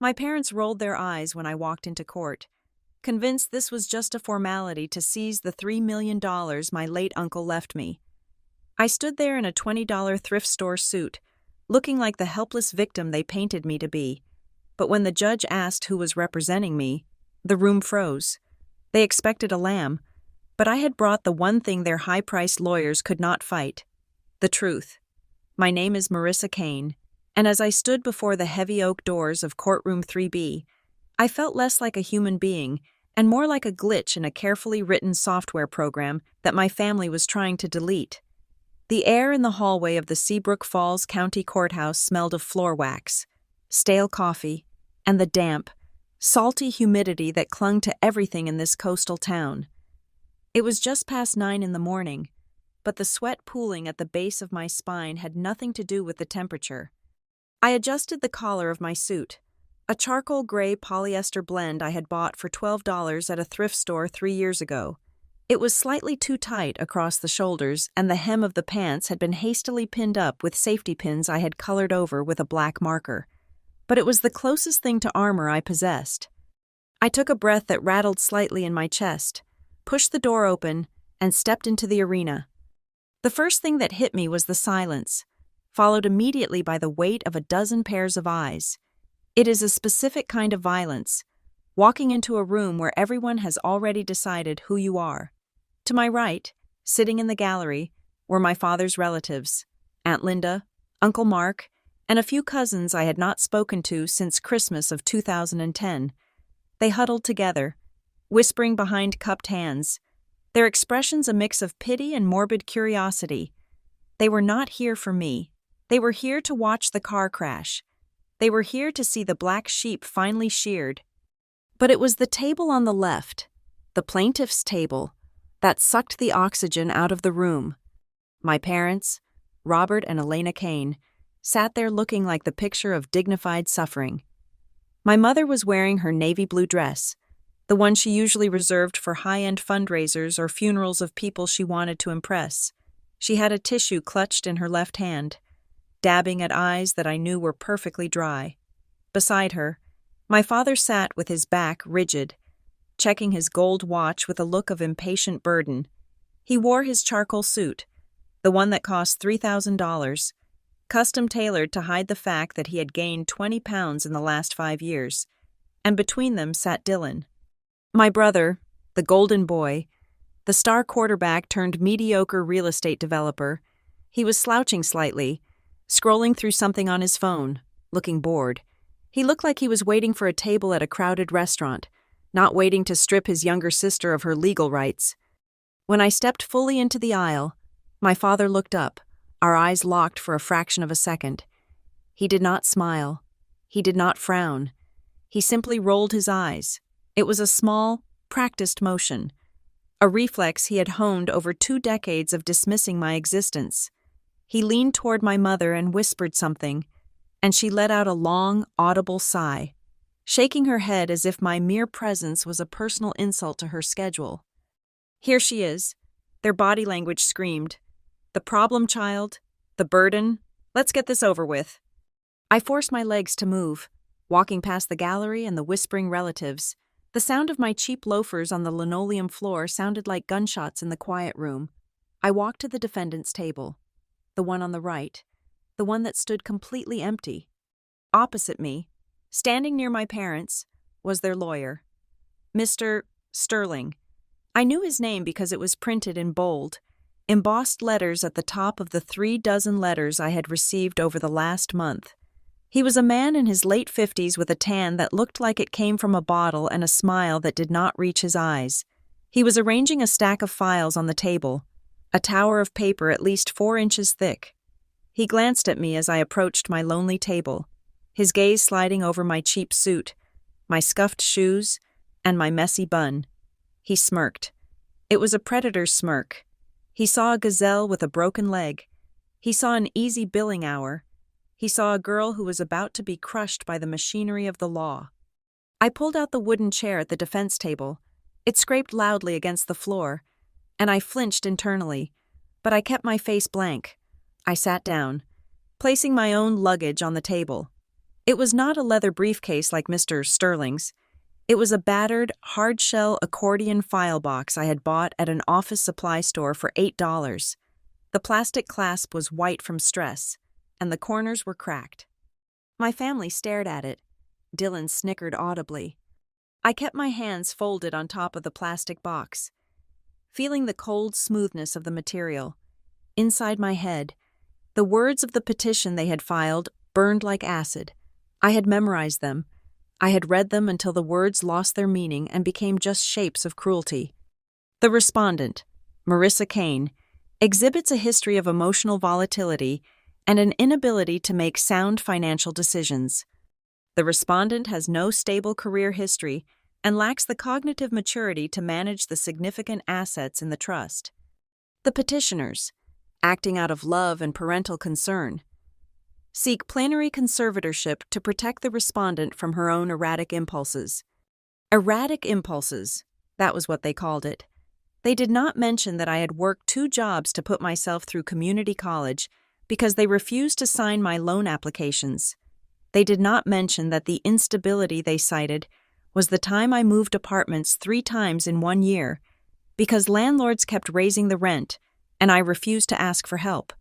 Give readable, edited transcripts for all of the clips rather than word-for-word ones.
My parents rolled their eyes when I walked into court, convinced this was just a formality to seize the $3 million my late uncle left me. I stood there in a $20 thrift store suit, looking like the helpless victim they painted me to be. But when the judge asked who was representing me, the room froze. They expected a lamb, but I had brought the one thing their high-priced lawyers could not fight: the truth. My name is Marissa Kane, and as I stood before the heavy oak doors of courtroom 3B, I felt less like a human being and more like a glitch in a carefully written software program that my family was trying to delete. The air in the hallway of the Seabrook Falls County Courthouse smelled of floor wax, stale coffee, and the damp, salty humidity that clung to everything in this coastal town. It was just past 9 in the morning, but the sweat pooling at the base of my spine had nothing to do with the temperature. I adjusted the collar of my suit, a charcoal gray polyester blend I had bought for $12 at a thrift store 3 years ago. It was slightly too tight across the shoulders, and the hem of the pants had been hastily pinned up with safety pins I had colored over with a black marker. But it was the closest thing to armor I possessed. I took a breath that rattled slightly in my chest, pushed the door open, and stepped into the arena. The first thing that hit me was the silence, followed immediately by the weight of a dozen pairs of eyes. It is a specific kind of violence, walking into a room where everyone has already decided who you are. To my right, sitting in the gallery, were my father's relatives, Aunt Linda, Uncle Mark, and a few cousins I had not spoken to since Christmas of 2010. They huddled together, whispering behind cupped hands, their expressions a mix of pity and morbid curiosity. They were not here for me. They were here to watch the car crash. They were here to see the black sheep finally sheared. But it was the table on the left, the plaintiff's table, that sucked the oxygen out of the room. My parents, Robert and Elena Kane, sat there looking like the picture of dignified suffering. My mother was wearing her navy blue dress, the one she usually reserved for high-end fundraisers or funerals of people she wanted to impress. She had a tissue clutched in her left hand, dabbing at eyes that I knew were perfectly dry. Beside her, my father sat with his back rigid, checking his gold watch with a look of impatient burden. He wore his charcoal suit, the one that cost $3,000, custom-tailored to hide the fact that he had gained 20 pounds in the last 5 years, and between them sat Dylan. My brother, the golden boy, the star quarterback turned mediocre real estate developer. He was slouching slightly, scrolling through something on his phone, looking bored. He looked like he was waiting for a table at a crowded restaurant, not waiting to strip his younger sister of her legal rights. When I stepped fully into the aisle, my father looked up, our eyes locked for a fraction of a second. He did not smile. He did not frown. He simply rolled his eyes. It was a small, practiced motion, a reflex he had honed over 2 decades of dismissing my existence. He leaned toward my mother and whispered something, and she let out a long, audible sigh, shaking her head as if my mere presence was a personal insult to her schedule. Here she is. Their body language screamed. The problem child, the burden, let's get this over with. I forced my legs to move, walking past the gallery and the whispering relatives. The sound of my cheap loafers on the linoleum floor sounded like gunshots in the quiet room. I walked to the defendant's table, the one on the right, the one that stood completely empty. Opposite me, standing near my parents, was their lawyer, Mr. Sterling. I knew his name because it was printed in bold, embossed letters at the top of the 3 dozen letters I had received over the last month. He was a man in his late 50s with a tan that looked like it came from a bottle and a smile that did not reach his eyes. He was arranging a stack of files on the table, a tower of paper at least 4 inches thick. He glanced at me as I approached my lonely table, his gaze sliding over my cheap suit, my scuffed shoes, and my messy bun. He smirked. It was a predator's smirk. He saw a gazelle with a broken leg. He saw an easy billing hour. He saw a girl who was about to be crushed by the machinery of the law. I pulled out the wooden chair at the defense table. It scraped loudly against the floor, and I flinched internally, but I kept my face blank. I sat down, placing my own luggage on the table. It was not a leather briefcase like Mr. Sterling's. It was a battered, hard-shell accordion file box I had bought at an office supply store for $8. The plastic clasp was white from stress, and the corners were cracked. My family stared at it. Dylan snickered audibly. I kept my hands folded on top of the plastic box, feeling the cold smoothness of the material. Inside my head, the words of the petition they had filed burned like acid. I had memorized them. I had read them until the words lost their meaning and became just shapes of cruelty. The respondent, Marissa Kane, exhibits a history of emotional volatility and an inability to make sound financial decisions. The respondent has no stable career history and lacks the cognitive maturity to manage the significant assets in the trust. The petitioners, acting out of love and parental concern, seek plenary conservatorship to protect the respondent from her own erratic impulses. Erratic impulses, that was what they called it. They did not mention that I had worked 2 jobs to put myself through community college because they refused to sign my loan applications. They did not mention that the instability they cited was the time I moved apartments 3 times in 1 year because landlords kept raising the rent and I refused to ask for help.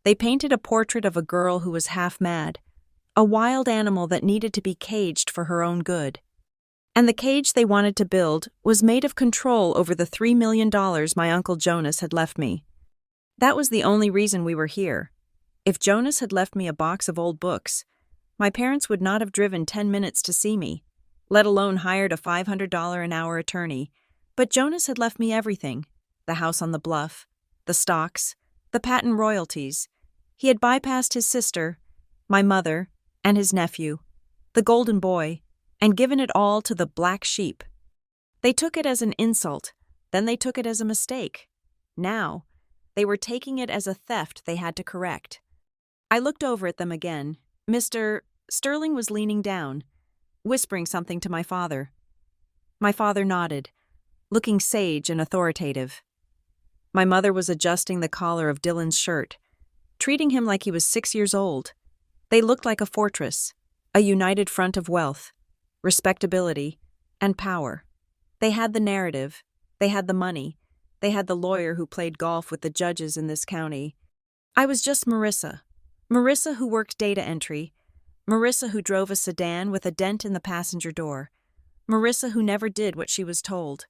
They painted a portrait of a girl who was half mad, a wild animal that needed to be caged for her own good. And the cage they wanted to build was made of control over the $3 million my Uncle Jonas had left me. That was the only reason we were here. If Jonas had left me a box of old books, my parents would not have driven 10 minutes to see me, let alone hired a $500 an hour attorney. But Jonas had left me everything: the house on the bluff, the stocks, the patent royalties. He had bypassed his sister, my mother, and his nephew, the golden boy, and given it all to the black sheep. They took it as an insult, then they took it as a mistake. Now, they were taking it as a theft they had to correct. I looked over at them again. Mr. Sterling was leaning down, whispering something to my father. My father nodded, looking sage and authoritative. My mother was adjusting the collar of Dylan's shirt, treating him like he was 6 years old. They looked like a fortress, a united front of wealth, respectability, and power. They had the narrative, they had the money, they had the lawyer who played golf with the judges in this county. I was just Marissa. Marissa who worked data entry, Marissa who drove a sedan with a dent in the passenger door, Marissa who never did what she was told.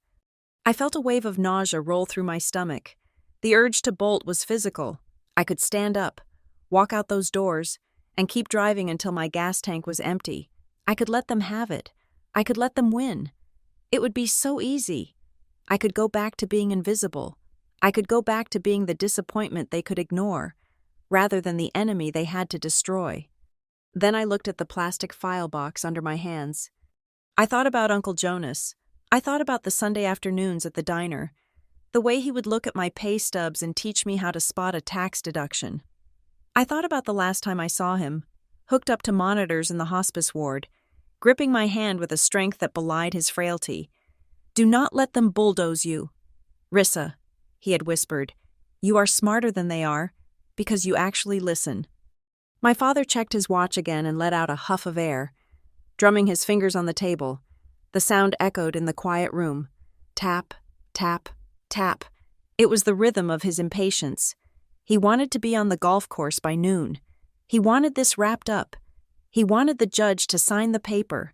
I felt a wave of nausea roll through my stomach. The urge to bolt was physical. I could stand up, walk out those doors, and keep driving until my gas tank was empty. I could let them have it. I could let them win. It would be so easy. I could go back to being invisible. I could go back to being the disappointment they could ignore, rather than the enemy they had to destroy. Then I looked at the plastic file box under my hands. I thought about Uncle Jonas. I thought about the Sunday afternoons at the diner, the way he would look at my pay stubs and teach me how to spot a tax deduction. I thought about the last time I saw him, hooked up to monitors in the hospice ward, gripping my hand with a strength that belied his frailty. "Do not let them bulldoze you. Rissa," he had whispered, "you are smarter than they are, because you actually listen." My father checked his watch again and let out a huff of air, drumming his fingers on the table. The sound echoed in the quiet room. Tap, tap, tap. It was the rhythm of his impatience. He wanted to be on the golf course by noon. He wanted this wrapped up. He wanted the judge to sign the paper,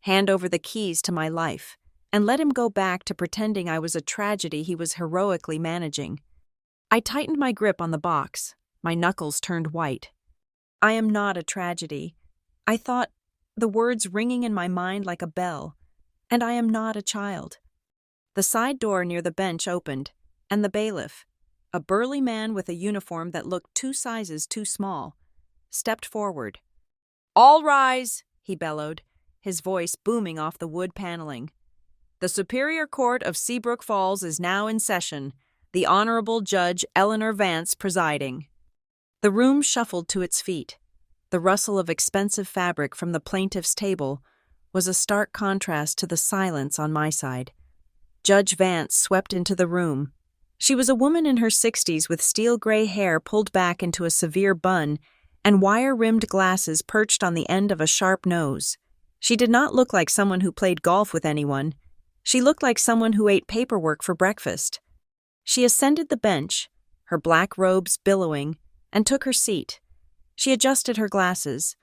hand over the keys to my life, and let him go back to pretending I was a tragedy he was heroically managing. I tightened my grip on the box. My knuckles turned white. I am not a tragedy. I thought, the words ringing in my mind like a bell. And I am not a child. The side door near the bench opened, and the bailiff, a burly man with a uniform that looked 2 sizes too small, stepped forward. "All rise," he bellowed, his voice booming off the wood paneling. "The Superior Court of Seabrook Falls is now in session, the Honorable Judge Eleanor Vance presiding." The room shuffled to its feet. The rustle of expensive fabric from the plaintiff's table was a stark contrast to the silence on my side. Judge Vance swept into the room. She was a woman in her 60s with steel gray hair pulled back into a severe bun and wire-rimmed glasses perched on the end of a sharp nose. She did not look like someone who played golf with anyone. She looked like someone who ate paperwork for breakfast. She ascended the bench, her black robes billowing, and took her seat. She adjusted her glasses,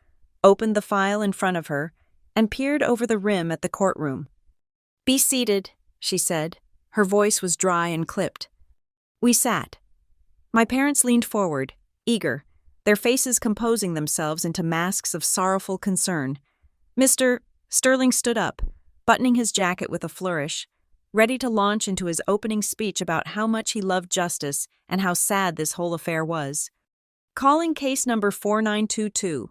opened the file in front of her, and peered over the rim at the courtroom. "Be seated," she said. Her voice was dry and clipped. We sat. My parents leaned forward, eager, their faces composing themselves into masks of sorrowful concern. Mr. Sterling stood up, buttoning his jacket with a flourish, ready to launch into his opening speech about how much he loved justice and how sad this whole affair was. "Calling case number 4922,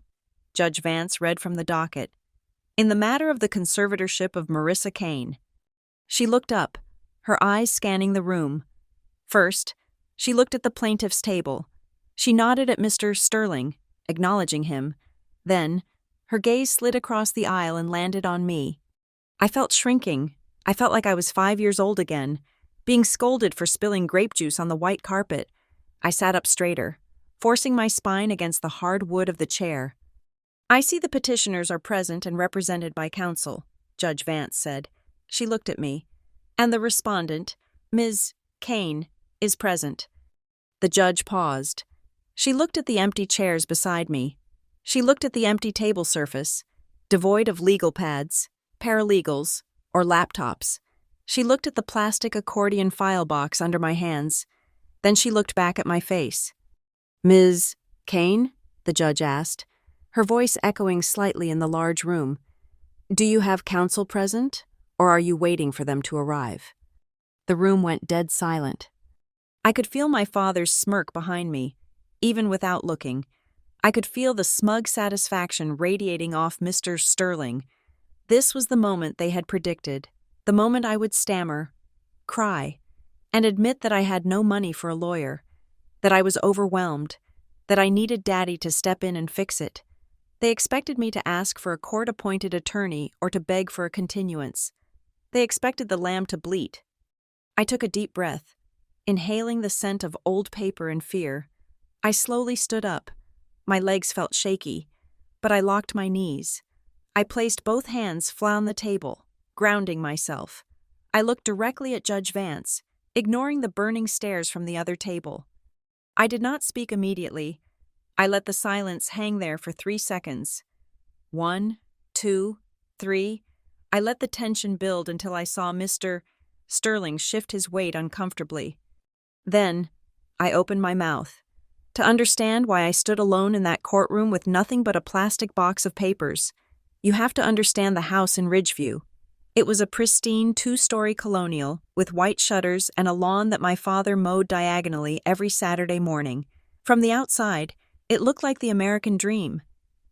Judge Vance read from the docket. "In the matter of the conservatorship of Marissa Kane." She looked up, her eyes scanning the room. First, she looked at the plaintiff's table. She nodded at Mr. Sterling, acknowledging him. Then, her gaze slid across the aisle and landed on me. I felt shrinking. I felt like I was 5 years old again, being scolded for spilling grape juice on the white carpet. I sat up straighter, forcing my spine against the hard wood of the chair. "I see the petitioners are present and represented by counsel," Judge Vance said. She looked at me. "And the respondent, Ms. Kane, is present." The judge paused. She looked at the empty chairs beside me. She looked at the empty table surface, devoid of legal pads, paralegals, or laptops. She looked at the plastic accordion file box under my hands. Then she looked back at my face. "Ms. Kane?" the judge asked, her voice echoing slightly in the large room. "Do you have counsel present, or are you waiting for them to arrive?" The room went dead silent. I could feel my father's smirk behind me, even without looking. I could feel the smug satisfaction radiating off Mr. Sterling. This was the moment they had predicted, the moment I would stammer, cry, and admit that I had no money for a lawyer, that I was overwhelmed, that I needed Daddy to step in and fix it. They expected me to ask for a court-appointed attorney or to beg for a continuance. They expected the lamb to bleat. I took a deep breath, inhaling the scent of old paper and fear. I slowly stood up. My legs felt shaky, but I locked my knees. I placed both hands flat on the table, grounding myself. I looked directly at Judge Vance, ignoring the burning stares from the other table. I did not speak immediately. I let the silence hang there for 3 seconds. 1, 2, 3. I let the tension build until I saw Mr. Sterling shift his weight uncomfortably. Then, I opened my mouth. To understand why I stood alone in that courtroom with nothing but a plastic box of papers, you have to understand the house in Ridgeview. It was a pristine 2-story colonial with white shutters and a lawn that my father mowed diagonally every Saturday morning. From the outside, it looked like the American dream.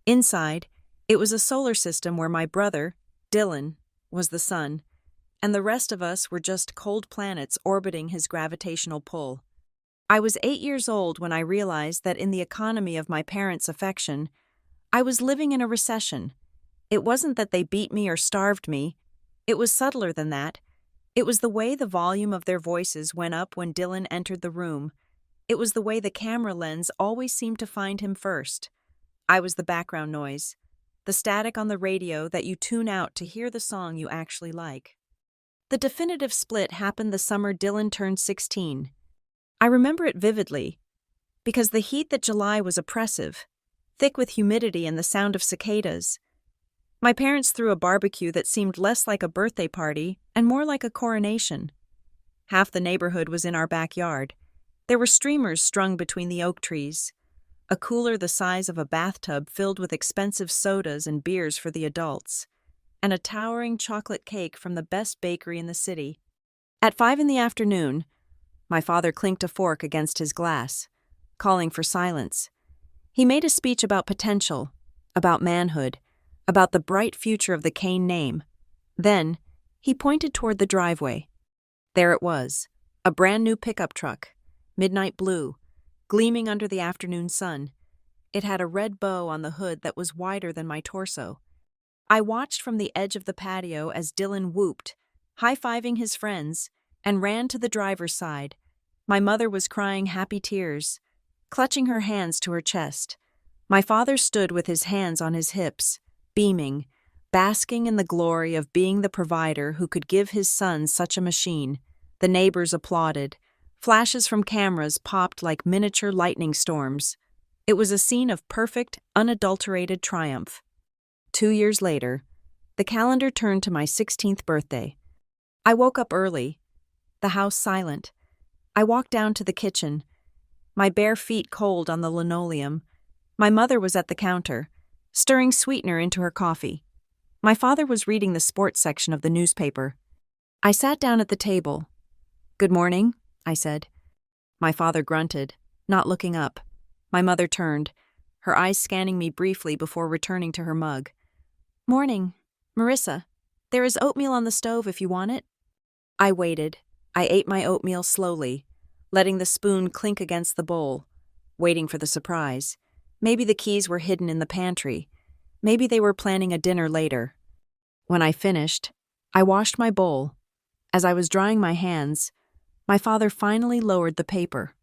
Inside, it was a solar system where my brother, Dylan, was the sun, and the rest of us were just cold planets orbiting his gravitational pull. I was 8 years old when I realized that in the economy of my parents' affection, I was living in a recession. It wasn't that they beat me or starved me. It was subtler than that. It was the way the volume of their voices went up when Dylan entered the room. It was the way the camera lens always seemed to find him first. I was the background noise, the static on the radio that you tune out to hear the song you actually like. The definitive split happened the summer Dylan turned 16. I remember it vividly, because the heat that July was oppressive, thick with humidity and the sound of cicadas. My parents threw a barbecue that seemed less like a birthday party and more like a coronation. Half the neighborhood was in our backyard. There were streamers strung between the oak trees, a cooler the size of a bathtub filled with expensive sodas and beers for the adults, and a towering chocolate cake from the best bakery in the city. At 5 p.m, my father clinked a fork against his glass, calling for silence. He made a speech about potential, about manhood, about the bright future of the Kane name. Then, he pointed toward the driveway. There it was, a brand new pickup truck, midnight blue, gleaming under the afternoon sun. It had a red bow on the hood that was wider than my torso. I watched from the edge of the patio as Dylan whooped, high-fiving his friends, and ran to the driver's side. My mother was crying happy tears, clutching her hands to her chest. My father stood with his hands on his hips, beaming, basking in the glory of being the provider who could give his son such a machine. The neighbors applauded. Flashes from cameras popped like miniature lightning storms. It was a scene of perfect, unadulterated triumph. 2 years later, the calendar turned to my 16th birthday. I woke up early, the house silent. I walked down to the kitchen, my bare feet cold on the linoleum. My mother was at the counter, stirring sweetener into her coffee. My father was reading the sports section of the newspaper. I sat down at the table. "Good morning," I said. My father grunted, not looking up. My mother turned, her eyes scanning me briefly before returning to her mug. "Morning, Marissa. There is oatmeal on the stove if you want it." I waited. I ate my oatmeal slowly, letting the spoon clink against the bowl, waiting for the surprise. Maybe the keys were hidden in the pantry. Maybe they were planning a dinner later. When I finished, I washed my bowl. As I was drying my hands, my father finally lowered the paper.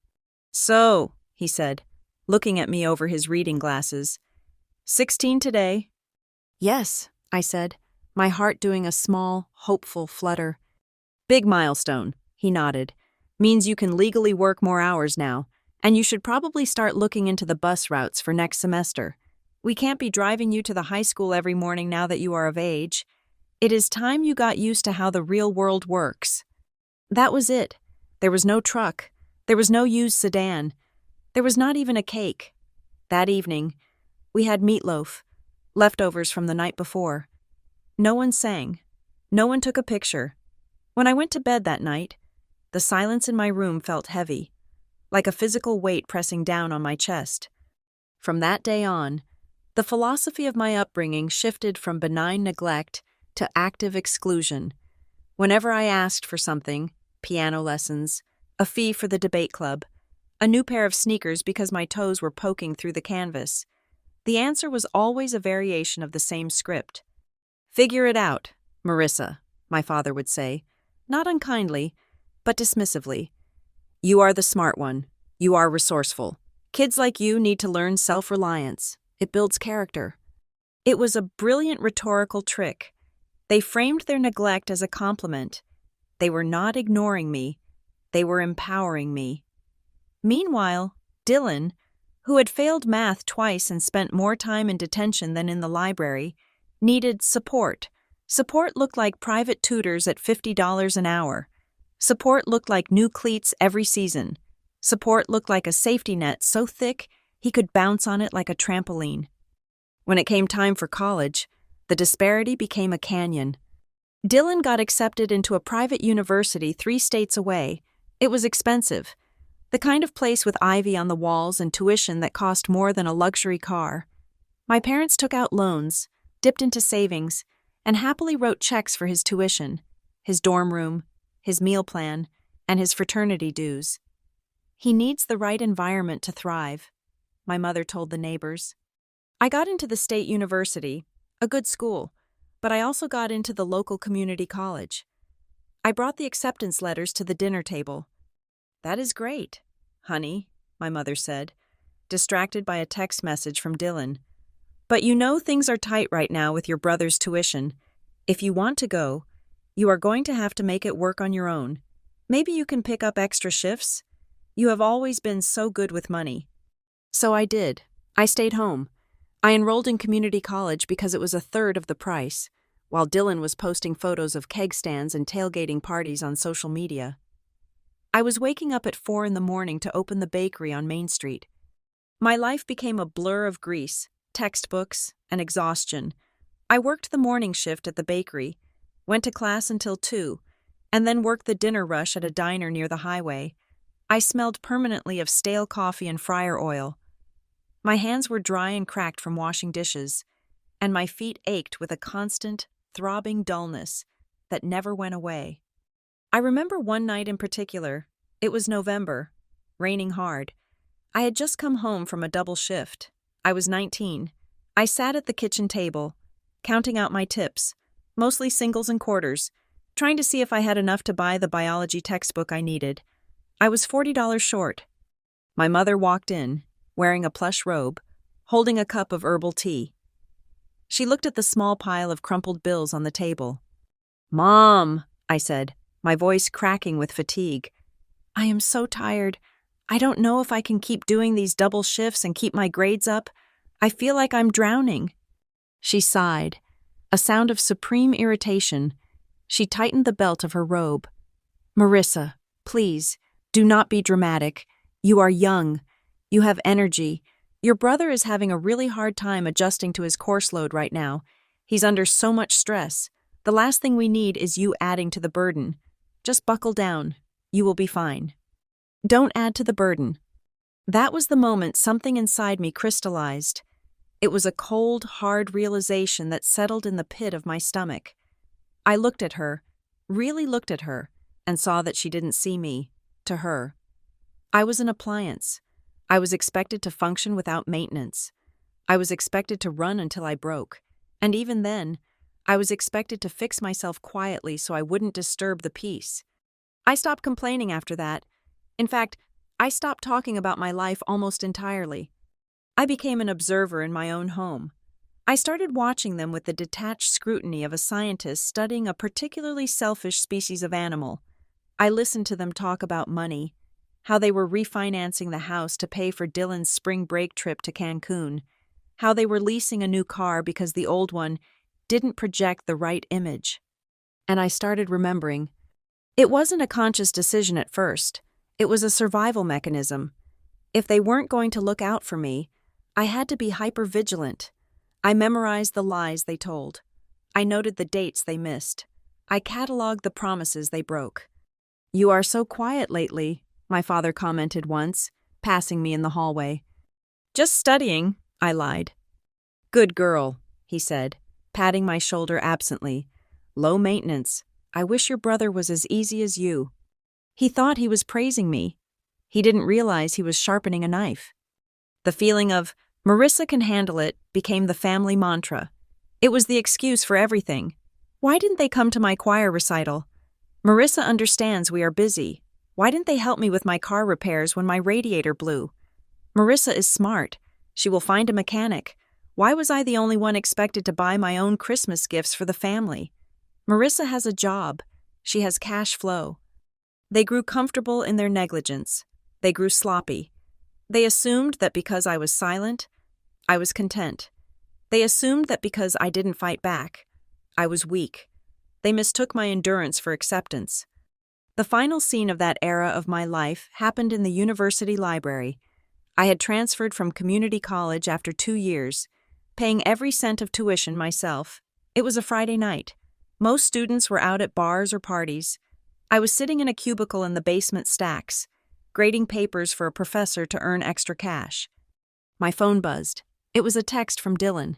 "So," he said, looking at me over his reading glasses, 16 today?" "Yes," I said, my heart doing a small, hopeful flutter. "Big milestone," he nodded. "Means you can legally work more hours now, and you should probably start looking into the bus routes for next semester. We can't be driving you to the high school every morning now that you are of age. It is time you got used to how the real world works." That was it. There was no truck. There was no used sedan. There was not even a cake. That evening, we had meatloaf, leftovers from the night before. No one sang. No one took a picture. When I went to bed that night, the silence in my room felt heavy, like a physical weight pressing down on my chest. From that day on, the philosophy of my upbringing shifted from benign neglect to active exclusion. Whenever I asked for something, piano lessons, a fee for the debate club, a new pair of sneakers because my toes were poking through the canvas, the answer was always a variation of the same script. "Figure it out, Marissa," my father would say, not unkindly, but dismissively. "You are the smart one. You are resourceful. Kids like you need to learn self-reliance. It builds character." It was a brilliant rhetorical trick. They framed their neglect as a compliment. They were not ignoring me. They were empowering me. Meanwhile, Dylan, who had failed math twice and spent more time in detention than in the library, needed support. Support looked like private tutors at $50 an hour. Support looked like new cleats every season. Support looked like a safety net so thick he could bounce on it like a trampoline. When it came time for college, the disparity became a canyon. Dylan got accepted into a private university 3 states away. It was expensive, the kind of place with ivy on the walls and tuition that cost more than a luxury car. My parents took out loans, dipped into savings, and happily wrote checks for his tuition, his dorm room, his meal plan, and his fraternity dues. "He needs the right environment to thrive," my mother told the neighbors. I got into the state university, a good school, but I also got into the local community college. I brought the acceptance letters to the dinner table. "That is great, honey," my mother said, distracted by a text message from Dylan. "But you know things are tight right now with your brother's tuition. If you want to go, you are going to have to make it work on your own. Maybe you can pick up extra shifts. You have always been so good with money." So I did. I stayed home. I enrolled in community college because it was a third of the price, while Dylan was posting photos of keg stands and tailgating parties on social media. I was waking up at 4 in the morning to open the bakery on Main Street. My life became a blur of grease, textbooks, and exhaustion. I worked the morning shift at the bakery, went to class until 2, and then worked the dinner rush at a diner near the highway. I smelled permanently of stale coffee and fryer oil. My hands were dry and cracked from washing dishes, and my feet ached with a constant, throbbing dullness that never went away. I remember one night in particular. It was November, raining hard. I had just come home from a double shift. I was 19. I sat at the kitchen table, counting out my tips, mostly singles and quarters, trying to see if I had enough to buy the biology textbook I needed. I was $40 short. My mother walked in, wearing a plush robe, holding a cup of herbal tea. She looked at the small pile of crumpled bills on the table. "Mom," I said, my voice cracking with fatigue. "I am so tired. I don't know if I can keep doing these double shifts and keep my grades up. I feel like I'm drowning." She sighed, a sound of supreme irritation. She tightened the belt of her robe. "Marissa, please, do not be dramatic. You are young. You have energy. Your brother is having a really hard time adjusting to his course load right now. He's under so much stress. The last thing we need is you adding to the burden. Just buckle down. You will be fine. Don't add to the burden." That was the moment something inside me crystallized. It was a cold, hard realization that settled in the pit of my stomach. I looked at her, really looked at her, and saw that she didn't see me, to her. I was an appliance. I was expected to function without maintenance. I was expected to run until I broke. And even then, I was expected to fix myself quietly so I wouldn't disturb the peace. I stopped complaining after that. In fact, I stopped talking about my life almost entirely. I became an observer in my own home. I started watching them with the detached scrutiny of a scientist studying a particularly selfish species of animal. I listened to them talk about money, how they were refinancing the house to pay for Dylan's spring break trip to Cancun, how they were leasing a new car because the old one didn't project the right image. And I started remembering. It wasn't a conscious decision at first. It was a survival mechanism. If they weren't going to look out for me, I had to be hyper-vigilant. I memorized the lies they told. I noted the dates they missed. I cataloged the promises they broke. "You are so quiet lately," my father commented once, passing me in the hallway. "Just studying," I lied. "Good girl," he said, patting my shoulder absently. "Low maintenance. I wish your brother was as easy as you." He thought he was praising me. He didn't realize he was sharpening a knife. The feeling of, "Marissa can handle it," became the family mantra. It was the excuse for everything. Why didn't they come to my choir recital? Marissa understands we are busy. Why didn't they help me with my car repairs when my radiator blew? Marissa is smart. She will find a mechanic. Why was I the only one expected to buy my own Christmas gifts for the family? Marissa has a job. She has cash flow. They grew comfortable in their negligence. They grew sloppy. They assumed that because I was silent, I was content. They assumed that because I didn't fight back, I was weak. They mistook my endurance for acceptance. The final scene of that era of my life happened in the university library. I had transferred from community college after 2 years, paying every cent of tuition myself. It was a Friday night. Most students were out at bars or parties. I was sitting in a cubicle in the basement stacks, grading papers for a professor to earn extra cash. My phone buzzed. It was a text from Dylan.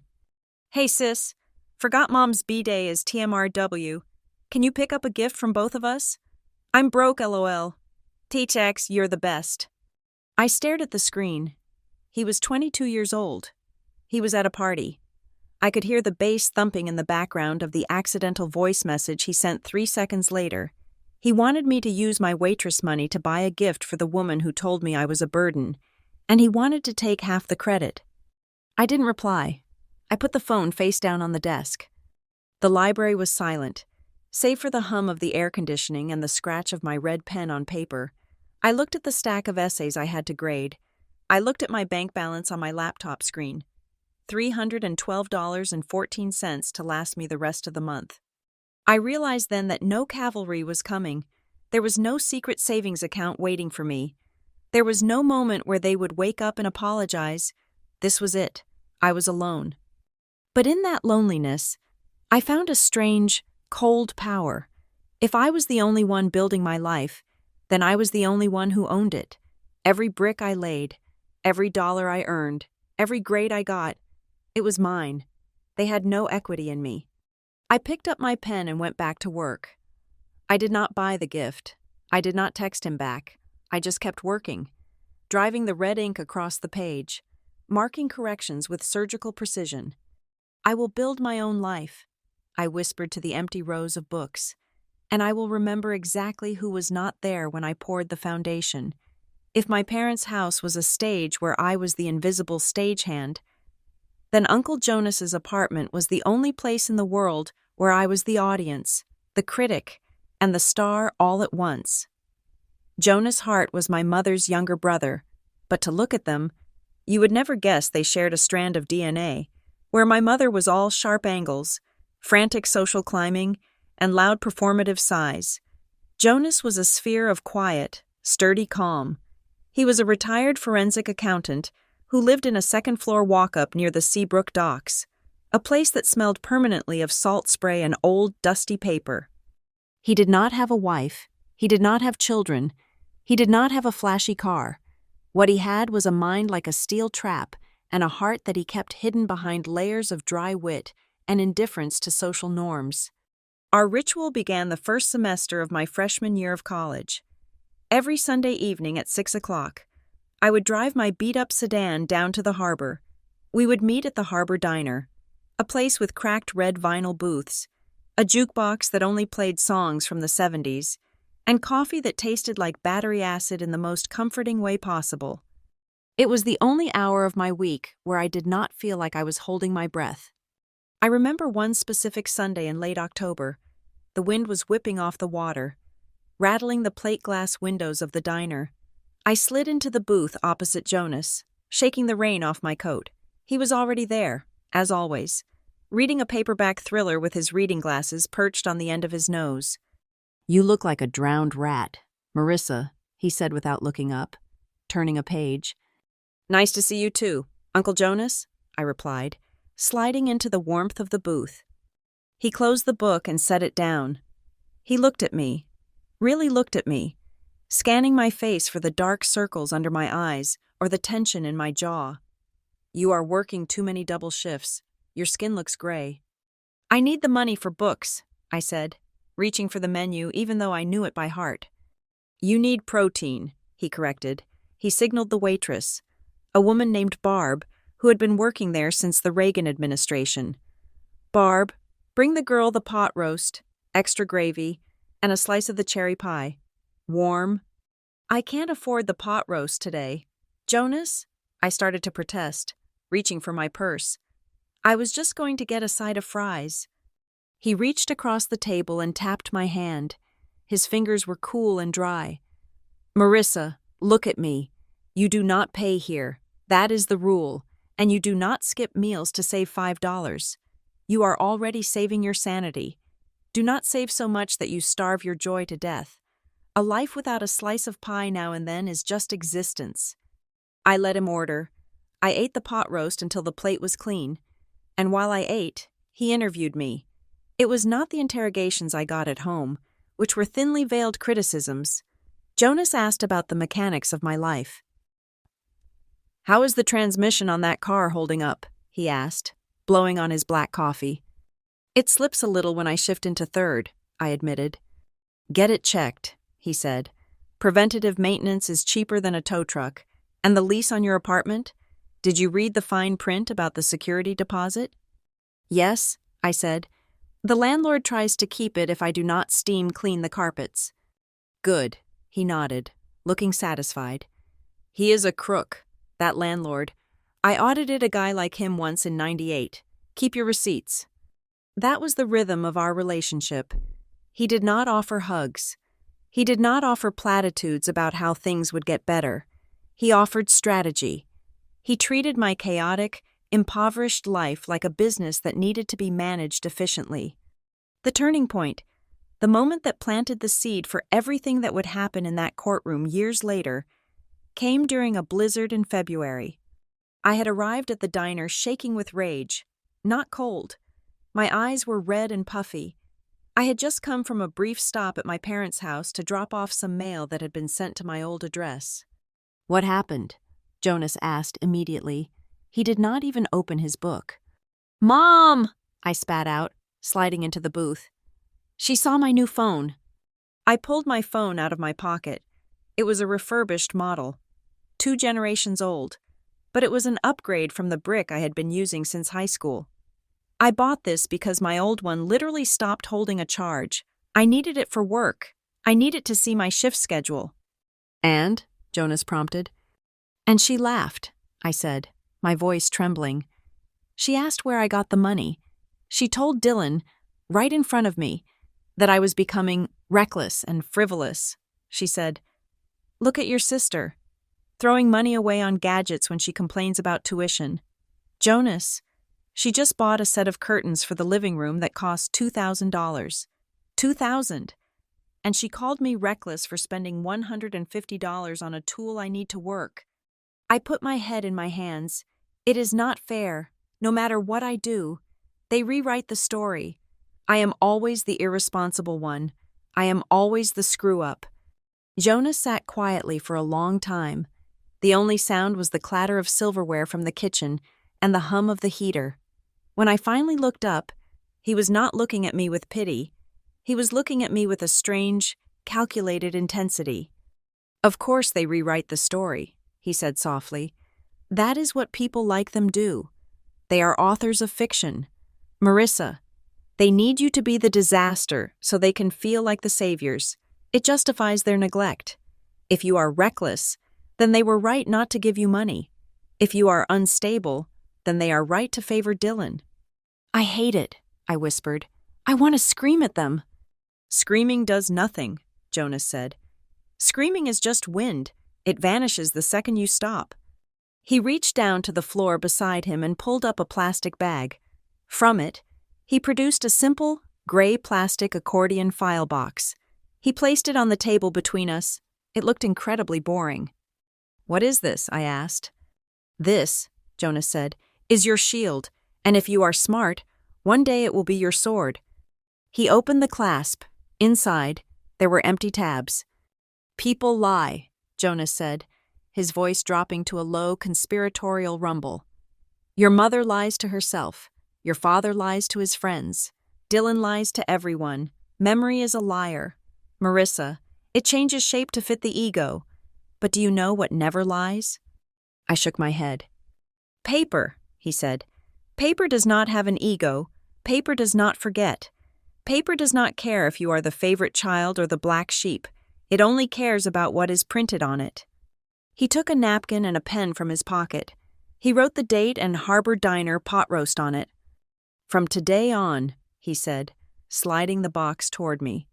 "Hey sis, forgot mom's B-Day is TMRW. Can you pick up a gift from both of us? I'm broke, LOL. T-Tex, you're the best." I stared at the screen. He was 22 years old. He was at a party. I could hear the bass thumping in the background of the accidental voice message he sent 3 seconds later. He wanted me to use my waitress money to buy a gift for the woman who told me I was a burden, and he wanted to take half the credit. I didn't reply. I put the phone face down on the desk. The library was silent, save for the hum of the air conditioning and the scratch of my red pen on paper. I looked at the stack of essays I had to grade. I looked at my bank balance on my laptop screen. $312.14 to last me the rest of the month. I realized then that no cavalry was coming. There was no secret savings account waiting for me. There was no moment where they would wake up and apologize. This was it. I was alone. But in that loneliness, I found a strange, cold power. If I was the only one building my life, then I was the only one who owned it. Every brick I laid, every dollar I earned, every grade I got, it was mine. They had no equity in me. I picked up my pen and went back to work. I did not buy the gift. I did not text him back. I just kept working, driving the red ink across the page, marking corrections with surgical precision. "I will build my own life," I whispered to the empty rows of books, "and I will remember exactly who was not there when I poured the foundation. If my parents' house was a stage where I was the invisible stagehand, Then Uncle Jonas's apartment was the only place in the world where I was the audience, the critic, and the star all at once. Jonas Hart was my mother's younger brother, but to look at them, you would never guess they shared a strand of DNA, where my mother was all sharp angles, frantic social climbing, and loud performative sighs. Jonas was a sphere of quiet, sturdy calm. He was a retired forensic accountant who lived in a second-floor walk-up near the Seabrook docks, a place that smelled permanently of salt spray and old, dusty paper. He did not have a wife. He did not have children. He did not have a flashy car. What he had was a mind like a steel trap and a heart that he kept hidden behind layers of dry wit and indifference to social norms. Our ritual began the first semester of my freshman year of college. Every Sunday evening at 6 o'clock, I would drive my beat-up sedan down to the harbor. We would meet at the Harbor Diner, a place with cracked red vinyl booths, a jukebox that only played songs from the 70s, and coffee that tasted like battery acid in the most comforting way possible. It was the only hour of my week where I did not feel like I was holding my breath. I remember one specific Sunday in late October. The wind was whipping off the water, rattling the plate glass windows of the diner. I slid into the booth opposite Jonas, shaking the rain off my coat. He was already there, as always, reading a paperback thriller with his reading glasses perched on the end of his nose. "You look like a drowned rat, Marissa," he said without looking up, turning a page. "Nice to see you too, Uncle Jonas," I replied, sliding into the warmth of the booth. He closed the book and set it down. He looked at me, really looked at me, scanning my face for the dark circles under my eyes or the tension in my jaw. "You are working too many double shifts. Your skin looks gray." "I need the money for books," I said, reaching for the menu even though I knew it by heart. "You need protein," he corrected. He signaled the waitress, a woman named Barb, who had been working there since the Reagan administration. "Barb, bring the girl the pot roast, extra gravy, and a slice of the cherry pie. Warm." "I can't afford the pot roast today. Jonas?" I started to protest, reaching for my purse. "I was just going to get a side of fries." He reached across the table and tapped my hand. His fingers were cool and dry. "Marissa, look at me. You do not pay here. That is the rule. And you do not skip meals to save $5. You are already saving your sanity. Do not save so much that you starve your joy to death. A life without a slice of pie now and then is just existence." I let him order. I ate the pot roast until the plate was clean. And while I ate, he interviewed me. It was not the interrogations I got at home, which were thinly veiled criticisms. Jonas asked about the mechanics of my life. "How is the transmission on that car holding up?" he asked, blowing on his black coffee. "It slips a little when I shift into third," I admitted. "Get it checked," he said. "Preventative maintenance is cheaper than a tow truck. And the lease on your apartment? Did you read the fine print about the security deposit?" "Yes," I said. "The landlord tries to keep it if I do not steam clean the carpets." "Good," he nodded, looking satisfied. "He is a crook, that landlord. I audited a guy like him once in '98. Keep your receipts." That was the rhythm of our relationship. He did not offer hugs. He did not offer platitudes about how things would get better. He offered strategy. He treated my chaotic, impoverished life like a business that needed to be managed efficiently. The turning point, the moment that planted the seed for everything that would happen in that courtroom years later, came during a blizzard in February. I had arrived at the diner shaking with rage, not cold. My eyes were red and puffy. I had just come from a brief stop at my parents' house to drop off some mail that had been sent to my old address. "What happened?" Jonas asked immediately. He did not even open his book. "Mom!" I spat out, sliding into the booth. "She saw my new phone." I pulled my phone out of my pocket. It was a refurbished model, 2 generations old, but it was an upgrade from the brick I had been using since high school. I bought this because my old one literally stopped holding a charge. I needed it for work. I needed to see my shift schedule. "And?" Jonas prompted. "And she laughed," I said, my voice trembling. She asked where I got the money. She told Dylan, right in front of me, that I was becoming reckless and frivolous. She said, "Look at your sister, throwing money away on gadgets when she complains about tuition. Jonas, she just bought a set of curtains for the living room that cost $2,000. $2,000. And she called me reckless for spending $150 on a tool I need to work." I put my head in my hands. It is not fair. No matter what I do, they rewrite the story. I am always the irresponsible one. I am always the screw-up. Jonas sat quietly for a long time. The only sound was the clatter of silverware from the kitchen and the hum of the heater. When I finally looked up, he was not looking at me with pity. He was looking at me with a strange, calculated intensity. "Of course they rewrite the story," he said softly. "That is what people like them do. They are authors of fiction. Marissa, they need you to be the disaster so they can feel like the saviors. It justifies their neglect. If you are reckless, then they were right not to give you money. If you are unstable, then they are right to favor Dylan." "I hate it," I whispered. "I want to scream at them." "Screaming does nothing," Jonas said. "Screaming is just wind. It vanishes the second you stop." He reached down to the floor beside him and pulled up a plastic bag. From it, he produced a simple, gray plastic accordion file box. He placed it on the table between us. It looked incredibly boring. "What is this?" I asked. "This," Jonas said, "is your shield, and if you are smart, one day it will be your sword." He opened the clasp. Inside, there were empty tabs. "People lie," Jonas said, his voice dropping to a low, conspiratorial rumble. "Your mother lies to herself. Your father lies to his friends. Dylan lies to everyone. Memory is a liar. Marissa, it changes shape to fit the ego. But do you know what never lies?" I shook my head. "Paper," he said. "Paper does not have an ego. Paper does not forget. Paper does not care if you are the favorite child or the black sheep. It only cares about what is printed on it." He took a napkin and a pen from his pocket. He wrote the date and Harbor Diner pot roast on it. "From today on," he said, sliding the box toward me,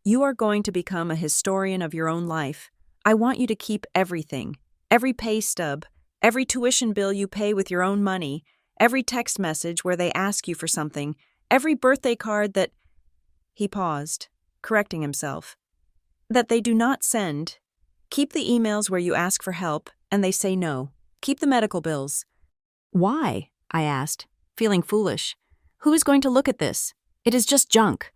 "you are going to become a historian of your own life. I want you to keep everything, every pay stub, every tuition bill you pay with your own money, every text message where they ask you for something, every birthday card that—" He paused, correcting himself. "That they do not send. Keep the emails where you ask for help and they say no. Keep the medical bills." "Why?" I asked, feeling foolish. "Who is going to look at this? It is just junk."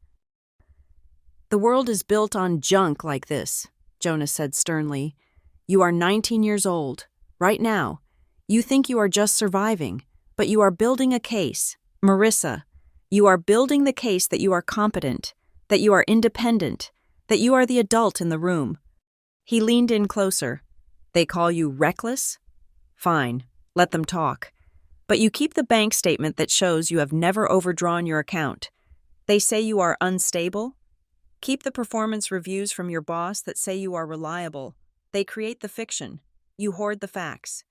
"The world is built on junk like this," Jonas said sternly. "You are 19 years old. Right now. You think you are just surviving, but you are building a case. Marissa, you are building the case that you are competent, that you are independent, that you are the adult in the room." He leaned in closer. "They call you reckless? Fine, let them talk. But you keep the bank statement that shows you have never overdrawn your account. They say you are unstable? Keep the performance reviews from your boss that say you are reliable. They create the fiction. You hoard the facts."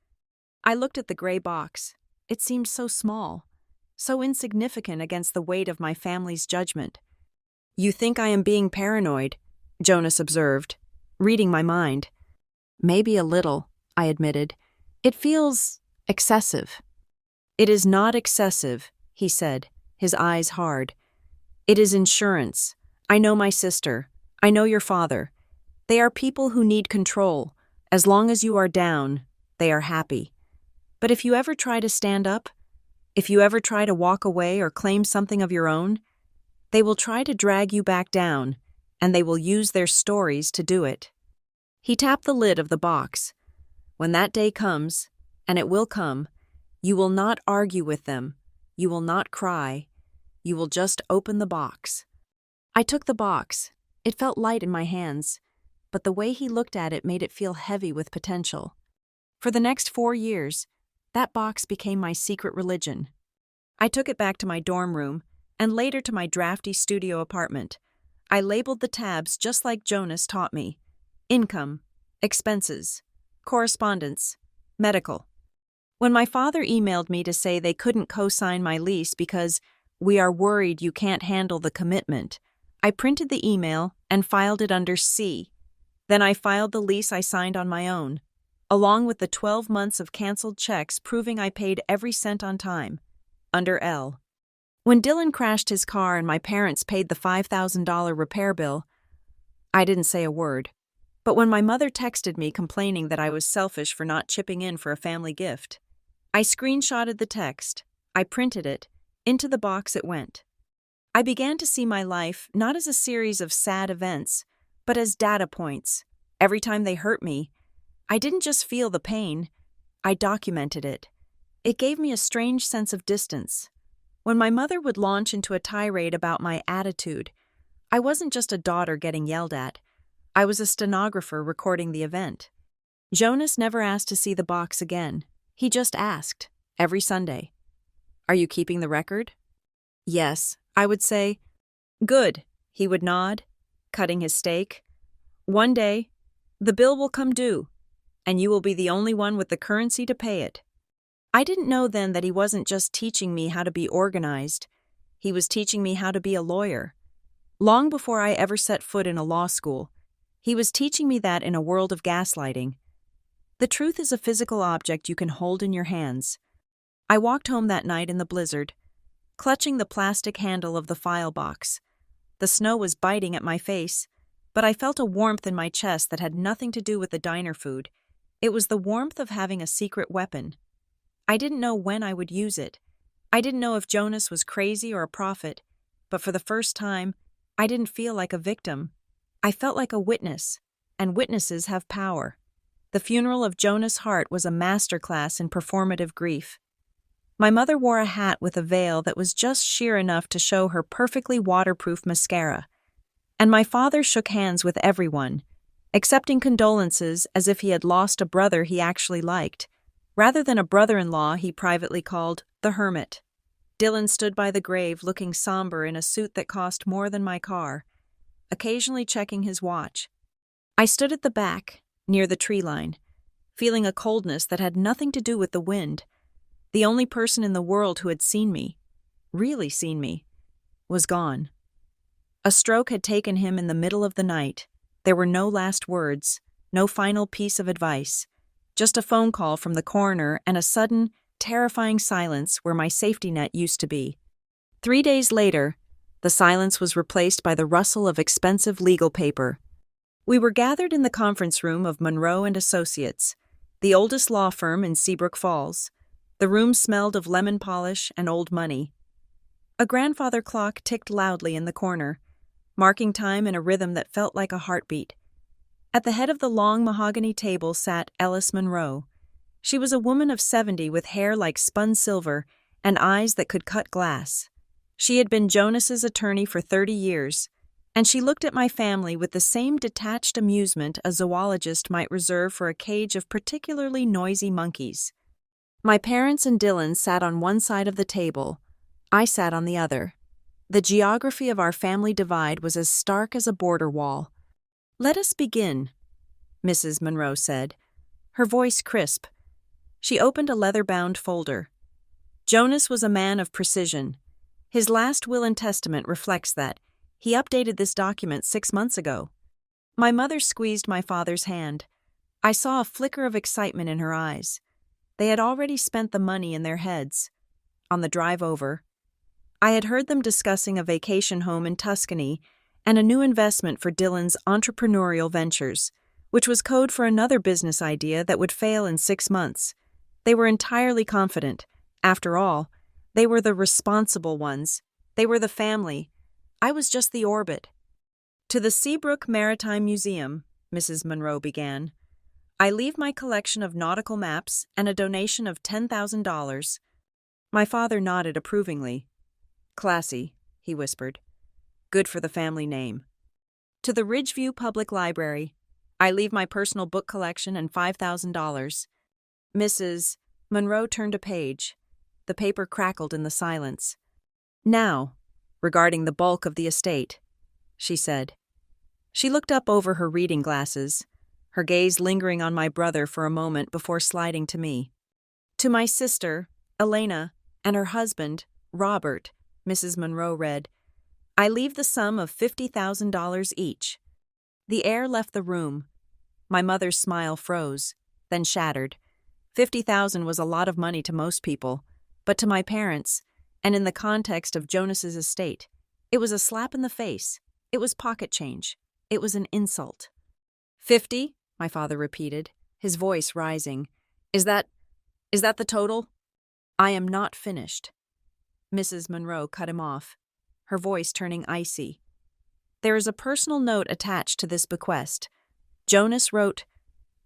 I looked at the gray box. It seemed so small, so insignificant against the weight of my family's judgment. "You think I am being paranoid," Jonas observed, reading my mind. "Maybe a little," I admitted. "It feels excessive." "It is not excessive," he said, his eyes hard. "It is insurance. I know my sister. I know your father. They are people who need control. As long as you are down, they are happy. But if you ever try to stand up, if you ever try to walk away or claim something of your own, they will try to drag you back down, and they will use their stories to do it." He tapped the lid of the box. "When that day comes, and it will come, you will not argue with them. You will not cry. You will just open the box." I took the box. It felt light in my hands, but the way he looked at it made it feel heavy with potential. For the next 4 years, that box became my secret religion. I took it back to my dorm room, and later to my drafty studio apartment. I labeled the tabs just like Jonas taught me: income, expenses, correspondence, medical. When my father emailed me to say they couldn't co-sign my lease because we are worried you can't handle the commitment, I printed the email and filed it under C. Then I filed the lease I signed on my own, along with the 12 months of canceled checks proving I paid every cent on time, under L. When Dylan crashed his car and my parents paid the $5,000 repair bill, I didn't say a word. But when my mother texted me complaining that I was selfish for not chipping in for a family gift, I screenshotted the text, I printed it, into the box it went. I began to see my life not as a series of sad events, but as data points. Every time they hurt me, I didn't just feel the pain, I documented it. It gave me a strange sense of distance. When my mother would launch into a tirade about my attitude, I wasn't just a daughter getting yelled at. I was a stenographer recording the event. Jonas never asked to see the box again. He just asked, every Sunday, "Are you keeping the record?" "Yes," I would say. "Good," he would nod, cutting his steak. "One day, the bill will come due, and you will be the only one with the currency to pay it." I didn't know then that he wasn't just teaching me how to be organized. He was teaching me how to be a lawyer. Long before I ever set foot in a law school, he was teaching me that in a world of gaslighting. The truth is a physical object you can hold in your hands. I walked home that night in the blizzard, clutching the plastic handle of the file box. The snow was biting at my face, but I felt a warmth in my chest that had nothing to do with the diner food. It was the warmth of having a secret weapon. I didn't know when I would use it. I didn't know if Jonas was crazy or a prophet, but for the first time, I didn't feel like a victim. I felt like a witness, and witnesses have power. The funeral of Jonas Hart was a masterclass in performative grief. My mother wore a hat with a veil that was just sheer enough to show her perfectly waterproof mascara, and my father shook hands with everyone, accepting condolences as if he had lost a brother he actually liked, rather than a brother-in-law he privately called the Hermit. Dylan stood by the grave looking somber in a suit that cost more than my car, occasionally checking his watch. I stood at the back, near the tree line, feeling a coldness that had nothing to do with the wind. The only person in the world who had seen me, really seen me, was gone. A stroke had taken him in the middle of the night. There were no last words, no final piece of advice, just a phone call from the coroner and a sudden, terrifying silence where my safety net used to be. 3 days later, the silence was replaced by the rustle of expensive legal paper. We were gathered in the conference room of Monroe and Associates, the oldest law firm in Seabrook Falls. The room smelled of lemon polish and old money. A grandfather clock ticked loudly in the corner, marking time in a rhythm that felt like a heartbeat. At the head of the long mahogany table sat Ellis Monroe. She was a woman of 70 with hair like spun silver and eyes that could cut glass. She had been Jonas's attorney for 30 years, and she looked at my family with the same detached amusement a zoologist might reserve for a cage of particularly noisy monkeys. My parents and Dylan sat on one side of the table. I sat on the other. The geography of our family divide was as stark as a border wall. "Let us begin," Mrs. Monroe said, her voice crisp. She opened a leather-bound folder. Jonas was a man of precision. His last will and testament reflects that. He updated this document 6 months ago. My mother squeezed my father's hand. I saw a flicker of excitement in her eyes. They had already spent the money in their heads. On the drive over, I had heard them discussing a vacation home in Tuscany and a new investment for Dylan's entrepreneurial ventures, which was code for another business idea that would fail in 6 months. They were entirely confident. After all, they were the responsible ones. They were the family. I was just the orbit. "To the Seabrook Maritime Museum," Mrs. Monroe began, "I leave my collection of nautical maps and a donation of $10,000. My father nodded approvingly. "Classy," he whispered. "Good for the family name." "To the Ridgeview Public Library, I leave my personal book collection and $5,000. Mrs. Monroe turned a page. The paper crackled in the silence. "Now, regarding the bulk of the estate," she said. She looked up over her reading glasses, her gaze lingering on my brother for a moment before sliding to me. To my sister, Elena, and her husband, Robert, Mrs. Monroe read, I leave the sum of $50,000 each. The air left the room. My mother's smile froze, then shattered. $50,000 was a lot of money to most people, but to my parents, and in the context of Jonas's estate, it was a slap in the face. It was pocket change. It was an insult. 50? My father repeated, his voice rising. Is that the total? I am not finished. Mrs. Monroe cut him off, her voice turning icy. There is a personal note attached to this bequest. Jonas wrote,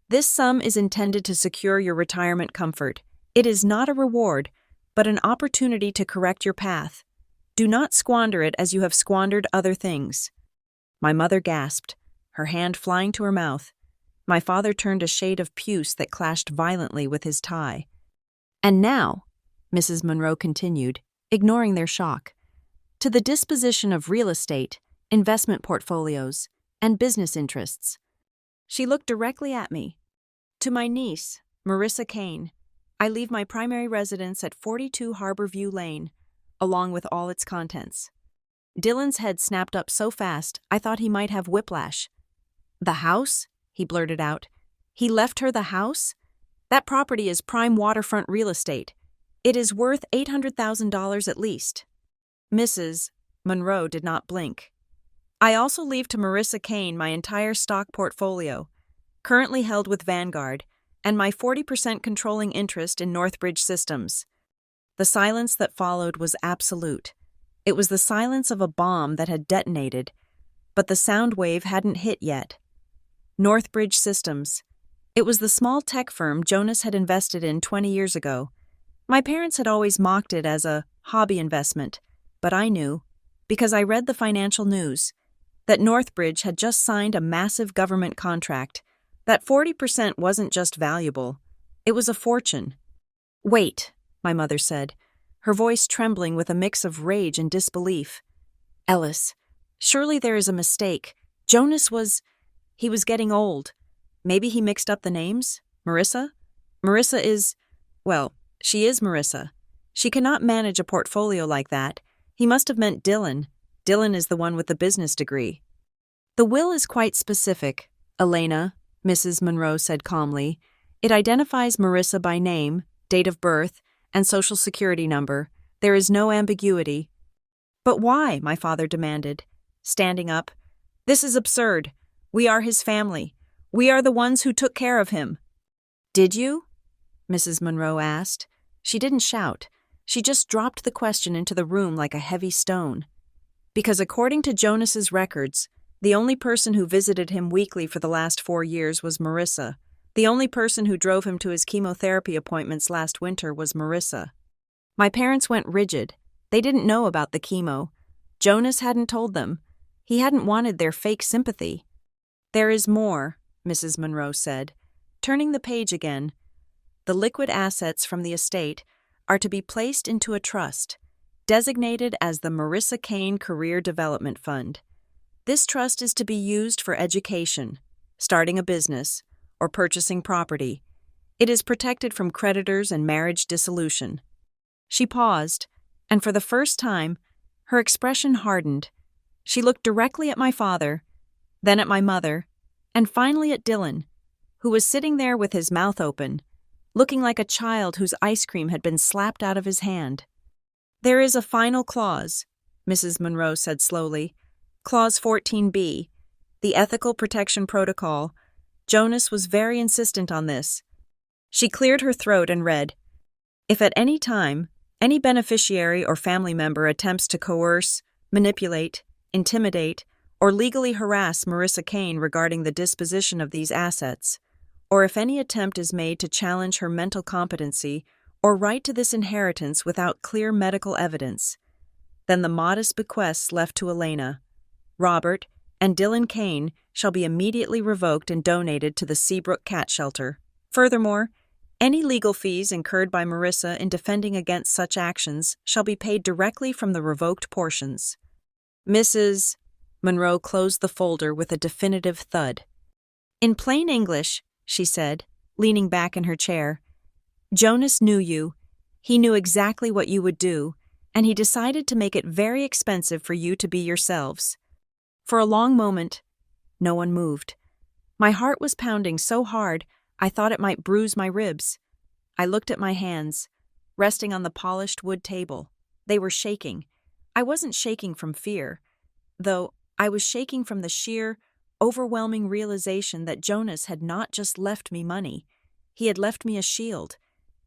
This sum is intended to secure your retirement comfort. It is not a reward, but an opportunity to correct your path. Do not squander it as you have squandered other things. My mother gasped, her hand flying to her mouth. My father turned a shade of puce that clashed violently with his tie. And now, Mrs. Monroe continued, ignoring their shock, to the disposition of real estate, investment portfolios, and business interests. She looked directly at me. To my niece, Marissa Kane, I leave my primary residence at 42 Harborview Lane, along with all its contents. Dylan's head snapped up so fast, I thought he might have whiplash. The house? He blurted out. He left her the house? That property is prime waterfront real estate. It is worth $800,000 at least. Mrs. Monroe did not blink. I also leave to Marissa Kane my entire stock portfolio, currently held with Vanguard, and my 40% controlling interest in Northbridge Systems. The silence that followed was absolute. It was the silence of a bomb that had detonated, but the sound wave hadn't hit yet. Northbridge Systems. It was the small tech firm Jonas had invested in 20 years ago. My parents had always mocked it as a hobby investment, but I knew, because I read the financial news, that Northbridge had just signed a massive government contract, that 40% wasn't just valuable, it was a fortune. Wait, my mother said, her voice trembling with a mix of rage and disbelief. Ellis, surely there is a mistake. Jonas he was getting old. Maybe he mixed up the names? Marissa? Marissa is, well, she is Marissa. She cannot manage a portfolio like that. He must have meant Dylan. Dylan is the one with the business degree. The will is quite specific, Elena, Mrs. Monroe said calmly. It identifies Marissa by name, date of birth, and social security number. There is no ambiguity. But why? My father demanded, standing up. This is absurd. We are his family. We are the ones who took care of him. Did you? Mrs. Monroe asked. She didn't shout. She just dropped the question into the room like a heavy stone. Because according to Jonas's records, the only person who visited him weekly for the last 4 years was Marissa. The only person who drove him to his chemotherapy appointments last winter was Marissa. My parents went rigid. They didn't know about the chemo. Jonas hadn't told them. He hadn't wanted their fake sympathy. There is more, Mrs. Monroe said, turning the page again. The liquid assets from the estate are to be placed into a trust, designated as the Marissa Kane Career Development Fund. This trust is to be used for education, starting a business, or purchasing property. It is protected from creditors and marriage dissolution. She paused, and for the first time, her expression hardened. She looked directly at my father, then at my mother, and finally at Dylan, who was sitting there with his mouth open, looking like a child whose ice cream had been slapped out of his hand. There is a final clause, Mrs. Monroe said slowly. Clause 14B, the Ethical Protection Protocol. Jonas was very insistent on this. She cleared her throat and read, If at any time, any beneficiary or family member attempts to coerce, manipulate, intimidate, or legally harass Marissa Kane regarding the disposition of these assets, or if any attempt is made to challenge her mental competency or right to this inheritance without clear medical evidence, then the modest bequests left to Elena, Robert, and Dylan Kane shall be immediately revoked and donated to the Seabrook Cat Shelter. Furthermore, any legal fees incurred by Marissa in defending against such actions shall be paid directly from the revoked portions. Mrs. Monroe closed the folder with a definitive thud. In plain English, she said, leaning back in her chair, Jonas knew you. He knew exactly what you would do, and he decided to make it very expensive for you to be yourselves. For a long moment, no one moved. My heart was pounding so hard, I thought it might bruise my ribs. I looked at my hands, resting on the polished wood table. They were shaking. I wasn't shaking from fear, though I was shaking from the sheer, overwhelming realization that Jonas had not just left me money. He had left me a shield.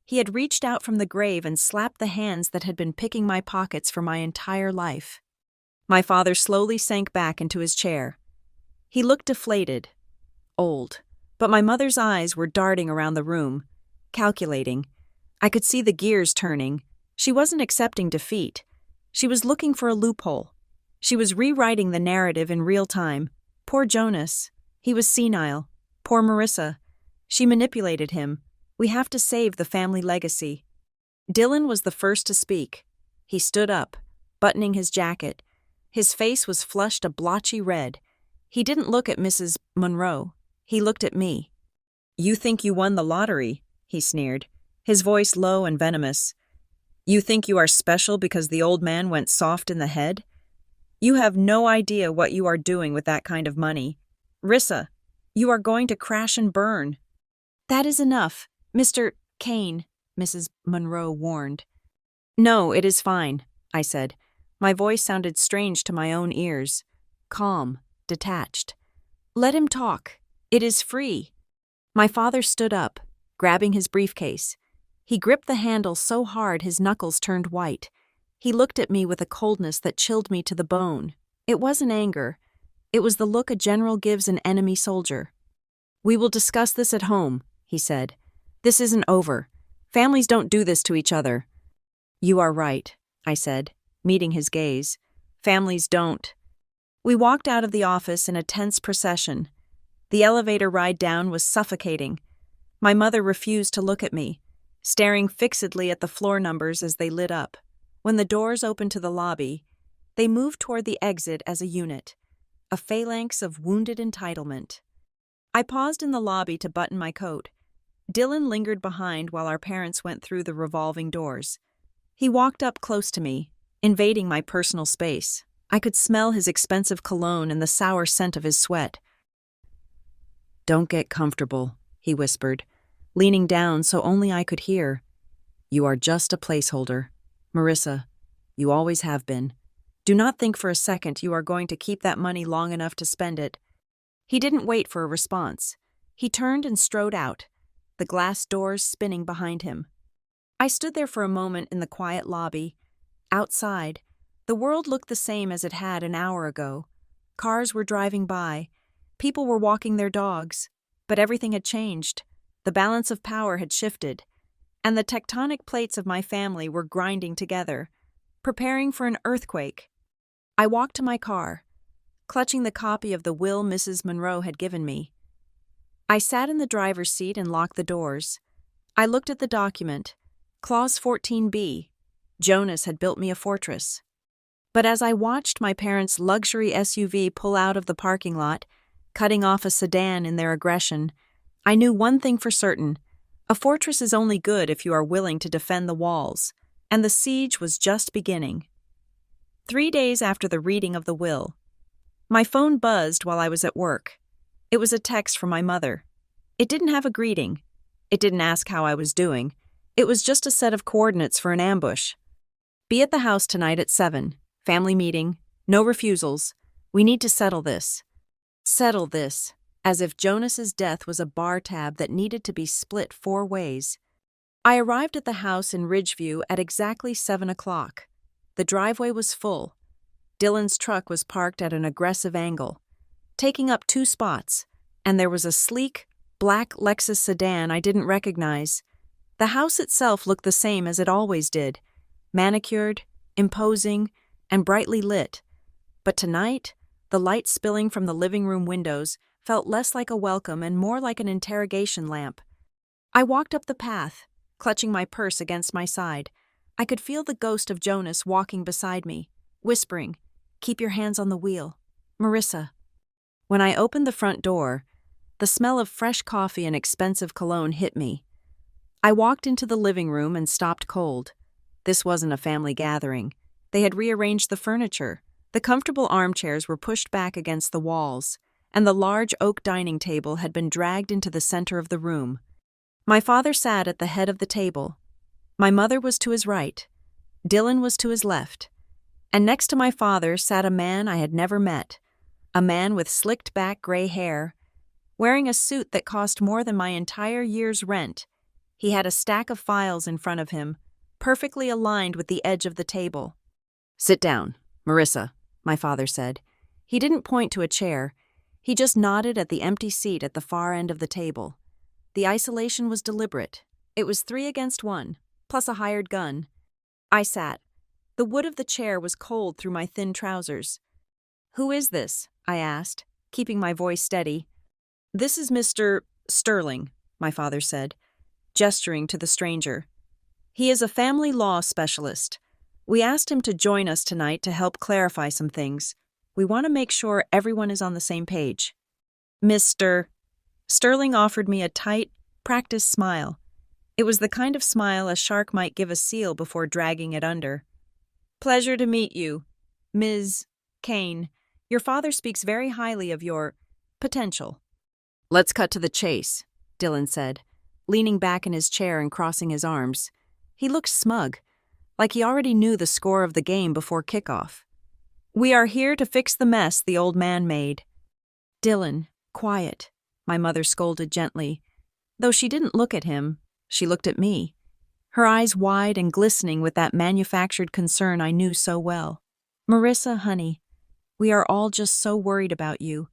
He had reached out from the grave and slapped the hands that had been picking my pockets for my entire life. My father slowly sank back into his chair. He looked deflated, old, but my mother's eyes were darting around the room, calculating. I could see the gears turning. She wasn't accepting defeat. She was looking for a loophole. She was rewriting the narrative in real time. Poor Jonas. He was senile. Poor Marissa. She manipulated him. We have to save the family legacy. Dylan was the first to speak. He stood up, buttoning his jacket. His face was flushed a blotchy red. He didn't look at Mrs. Monroe. He looked at me. "You think you won the lottery," he sneered, his voice low and venomous. "You think you are special because the old man went soft in the head? You have no idea what you are doing with that kind of money. Rissa, you are going to crash and burn." "That is enough, Mr. Kane," Mrs. Monroe warned. "No, it is fine," I said. My voice sounded strange to my own ears. Calm, detached. "Let him talk. It is free." My father stood up, grabbing his briefcase. He gripped the handle so hard his knuckles turned white. He looked at me with a coldness that chilled me to the bone. It wasn't anger. It was the look a general gives an enemy soldier. "We will discuss this at home," he said. "This isn't over. Families don't do this to each other." "You are right," I said, meeting his gaze. "Families don't." We walked out of the office in a tense procession. The elevator ride down was suffocating. My mother refused to look at me, staring fixedly at the floor numbers as they lit up. When the doors opened to the lobby, they moved toward the exit as a unit, a phalanx of wounded entitlement. I paused in the lobby to button my coat. Dylan lingered behind while our parents went through the revolving doors. He walked up close to me, invading my personal space. I could smell his expensive cologne and the sour scent of his sweat. "Don't get comfortable," he whispered, leaning down so only I could hear. "You are just a placeholder. Marissa, you always have been. Do not think for a second you are going to keep that money long enough to spend it." He didn't wait for a response. He turned and strode out, the glass doors spinning behind him. I stood there for a moment in the quiet lobby. Outside, the world looked the same as it had an hour ago. Cars were driving by. People were walking their dogs. But everything had changed. The balance of power had shifted. And the tectonic plates of my family were grinding together, preparing for an earthquake. I walked to my car, clutching the copy of the will Mrs. Monroe had given me. I sat in the driver's seat and locked the doors. I looked at the document. Clause 14B. Jonas had built me a fortress. But as I watched my parents' luxury SUV pull out of the parking lot, cutting off a sedan in their aggression, I knew one thing for certain. A fortress is only good if you are willing to defend the walls, and the siege was just beginning. 3 days after the reading of the will, my phone buzzed while I was at work. It was a text from my mother. It didn't have a greeting. It didn't ask how I was doing. It was just a set of coordinates for an ambush. "Be at the house tonight at 7. Family meeting. No refusals. We need to settle this." Settle this, as if Jonas's death was a bar tab that needed to be split 4 ways. I arrived at the house in Ridgeview at exactly 7 o'clock. The driveway was full. Dylan's truck was parked at an aggressive angle, taking up 2 spots, and there was a sleek, black Lexus sedan I didn't recognize. The house itself looked the same as it always did, manicured, imposing, and brightly lit. But tonight, the light spilling from the living room windows felt less like a welcome and more like an interrogation lamp. I walked up the path, clutching my purse against my side. I could feel the ghost of Jonas walking beside me, whispering, "Keep your hands on the wheel. Marissa." When I opened the front door, the smell of fresh coffee and expensive cologne hit me. I walked into the living room and stopped cold. This wasn't a family gathering. They had rearranged the furniture. The comfortable armchairs were pushed back against the walls, and the large oak dining table had been dragged into the center of the room. My father sat at the head of the table. My mother was to his right. Dylan was to his left. And next to my father sat a man I had never met, a man with slicked-back gray hair, wearing a suit that cost more than my entire year's rent. He had a stack of files in front of him, perfectly aligned with the edge of the table. "Sit down, Marissa," my father said. He didn't point to a chair. He just nodded at the empty seat at the far end of the table. The isolation was deliberate. It was 3 against 1, plus a hired gun. I sat. The wood of the chair was cold through my thin trousers. "Who is this?" I asked, keeping my voice steady. "This is Mr. Sterling," my father said, gesturing to the stranger. "He is a family law specialist. We asked him to join us tonight to help clarify some things. We want to make sure everyone is on the same page." "Mr. Sterling offered me a tight, practiced smile. It was the kind of smile a shark might give a seal before dragging it under. "Pleasure to meet you, Ms. Kane. Your father speaks very highly of your potential." "Let's cut to the chase," Dylan said, leaning back in his chair and crossing his arms. He looked smug, like he already knew the score of the game before kickoff. "We are here to fix the mess the old man made." "Dylan, quiet," my mother scolded gently. Though she didn't look at him, she looked at me, her eyes wide and glistening with that manufactured concern I knew so well. "Marissa, honey, we are all just so worried about you.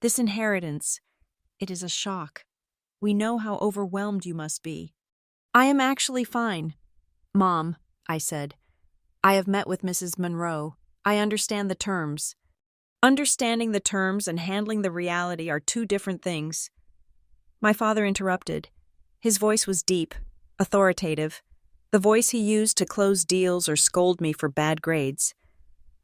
This inheritance, it is a shock. We know how overwhelmed you must be." "I am actually fine, Mom," I said. "I have met with Mrs. Monroe. I understand the terms." Understanding the terms and handling the reality are two different things. My father interrupted. His voice was deep, authoritative, the voice he used to close deals or scold me for bad grades.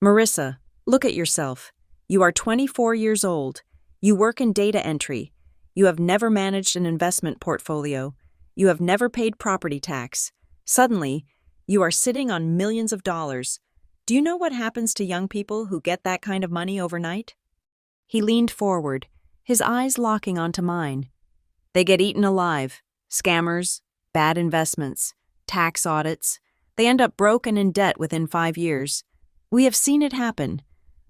"Marissa, look at yourself. You are 24 years old. You work in data entry. You have never managed an investment portfolio. You have never paid property tax. Suddenly, you are sitting on millions of dollars. Do you know what happens to young people who get that kind of money overnight?" He leaned forward, his eyes locking onto mine. "They get eaten alive. Scammers, bad investments, tax audits. They end up broke and in debt within 5 years. We have seen it happen.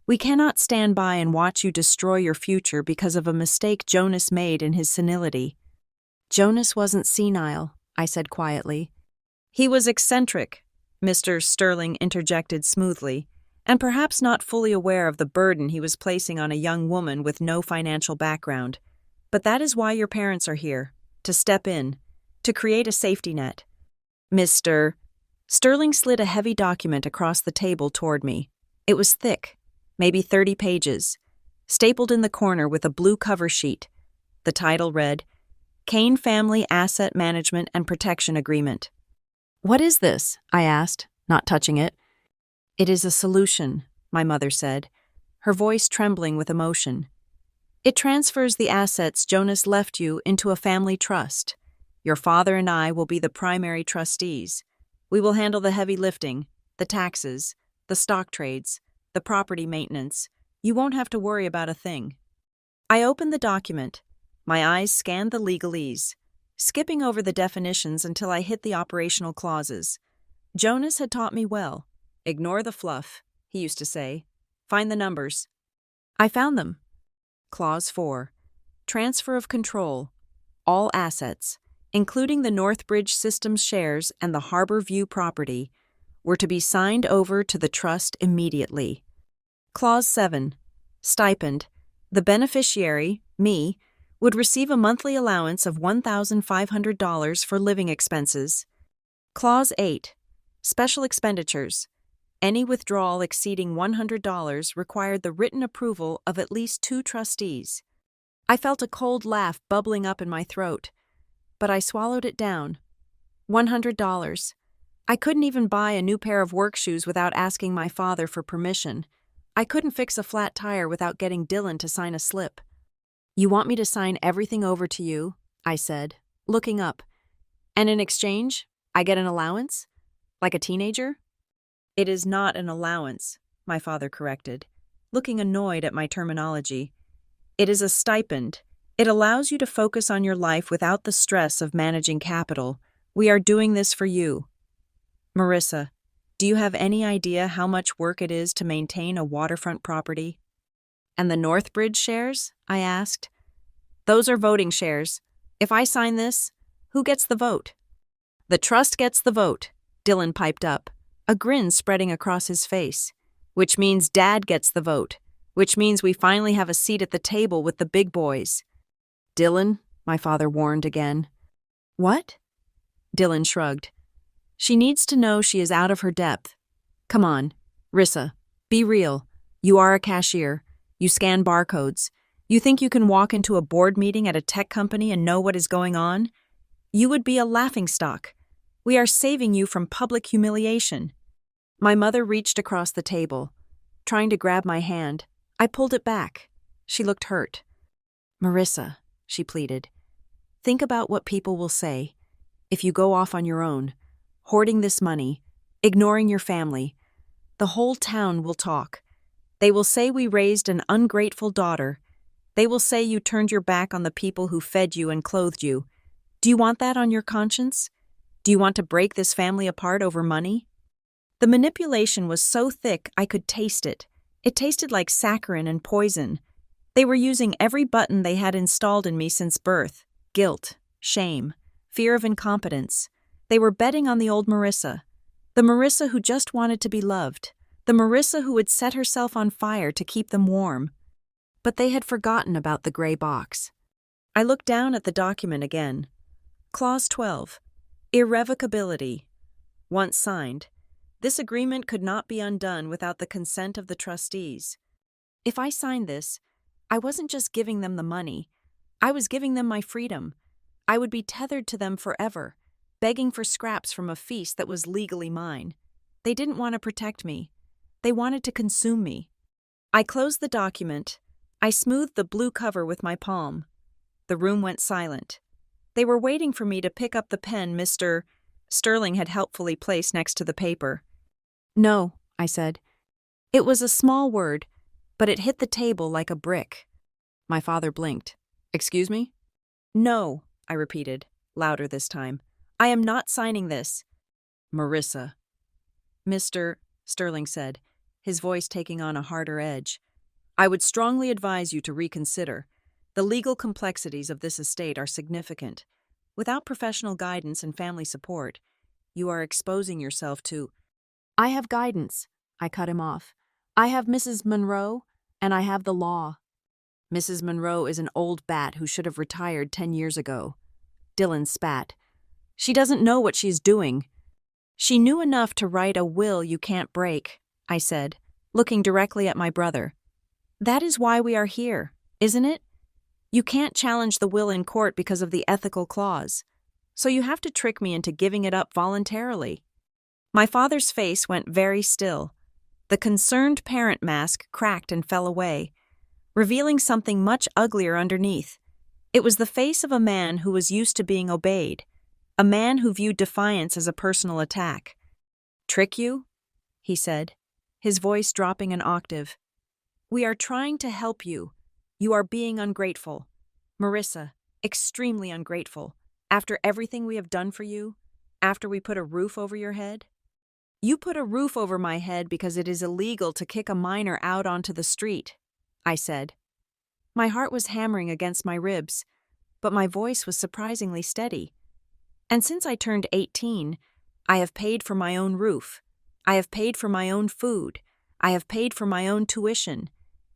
We cannot stand by and watch you destroy your future because of a mistake Jonas made in his senility." "Jonas wasn't senile," I said quietly. "He was eccentric," Mr. Sterling interjected smoothly, and perhaps not fully aware of the burden he was placing on a young woman with no financial background. "But that is why your parents are here, to step in, to create a safety net." Mr. Sterling slid a heavy document across the table toward me. It was thick, maybe 30 pages, stapled in the corner with a blue cover sheet. The title read, "Kane Family Asset Management and Protection Agreement." "What is this?" I asked, not touching it. "It is a solution," my mother said, her voice trembling with emotion. "It transfers the assets Jonas left you into a family trust. Your father and I will be the primary trustees. We will handle the heavy lifting, the taxes, the stock trades, the property maintenance. You won't have to worry about a thing." I opened the document. My eyes scanned the legalese, skipping over the definitions until I hit the operational clauses. Jonas had taught me well. "Ignore the fluff," he used to say. "Find the numbers." I found them. Clause 4. Transfer of control. All assets, including the Northbridge Systems shares and the Harbor View property, were to be signed over to the trust immediately. Clause 7. Stipend. The beneficiary, me, would receive a monthly allowance of $1,500 for living expenses. Clause 8. Special expenditures. Any withdrawal exceeding $100 required the written approval of at least 2 trustees. I felt a cold laugh bubbling up in my throat, but I swallowed it down. $100. I couldn't even buy a new pair of work shoes without asking my father for permission. I couldn't fix a flat tire without getting Dylan to sign a slip. "You want me to sign everything over to you?" I said, looking up. And in exchange, I get an allowance? Like a teenager? It is not an allowance, my father corrected, looking annoyed at my terminology. It is a stipend. It allows you to focus on your life without the stress of managing capital. We are doing this for you. Marissa, do you have any idea how much work it is to maintain a waterfront property? And the Northbridge shares? I asked. Those are voting shares. If I sign this, who gets the vote? The trust gets the vote, Dylan piped up, a grin spreading across his face. Which means Dad gets the vote. Which means we finally have a seat at the table with the big boys. Dylan, my father warned again. What? Dylan shrugged. She needs to know she is out of her depth. Come on, Rissa, be real. You are a cashier. You scan barcodes. You think you can walk into a board meeting at a tech company and know what is going on? You would be a laughingstock. We are saving you from public humiliation. My mother reached across the table, trying to grab my hand. I pulled it back. She looked hurt. Marissa, she pleaded, think about what people will say. If you go off on your own, hoarding this money, ignoring your family, the whole town will talk. They will say we raised an ungrateful daughter. They will say you turned your back on the people who fed you and clothed you. Do you want that on your conscience? Do you want to break this family apart over money? The manipulation was so thick I could taste it. It tasted like saccharin and poison. They were using every button they had installed in me since birth. Guilt, shame, fear of incompetence. They were betting on the old Marissa. The Marissa who just wanted to be loved. The Marissa who would set herself on fire to keep them warm. But they had forgotten about the gray box. I looked down at the document again. Clause 12. Irrevocability. Once signed, this agreement could not be undone without the consent of the trustees. If I signed this, I wasn't just giving them the money. I was giving them my freedom. I would be tethered to them forever, begging for scraps from a feast that was legally mine. They didn't want to protect me. They wanted to consume me. I closed the document. I smoothed the blue cover with my palm. The room went silent. They were waiting for me to pick up the pen Mr. Sterling had helpfully placed next to the paper. No, I said. It was a small word, but it hit the table like a brick. My father blinked. Excuse me? No, I repeated, louder this time. I am not signing this. Marissa. Mr. Sterling said, his voice taking on a harder edge. I would strongly advise you to reconsider. The legal complexities of this estate are significant. Without professional guidance and family support, you are exposing yourself to... I have guidance, I cut him off. I have Mrs. Monroe, and I have the law. Mrs. Monroe is an old bat who should have retired 10 years ago. Dylan spat. She doesn't know what she's doing. She knew enough to write a will you can't break, I said, looking directly at my brother. That is why we are here, isn't it? You can't challenge the will in court because of the ethical clause. So you have to trick me into giving it up voluntarily. My father's face went very still. The concerned parent mask cracked and fell away, revealing something much uglier underneath. It was the face of a man who was used to being obeyed, a man who viewed defiance as a personal attack. Trick you? He said, his voice dropping an octave. We are trying to help you. You are being ungrateful. Marissa, extremely ungrateful. After everything we have done for you, after we put a roof over your head. You put a roof over my head because it is illegal to kick a minor out onto the street, I said. My heart was hammering against my ribs, but my voice was surprisingly steady. And since I turned 18, I have paid for my own roof. I have paid for my own food. I have paid for my own tuition.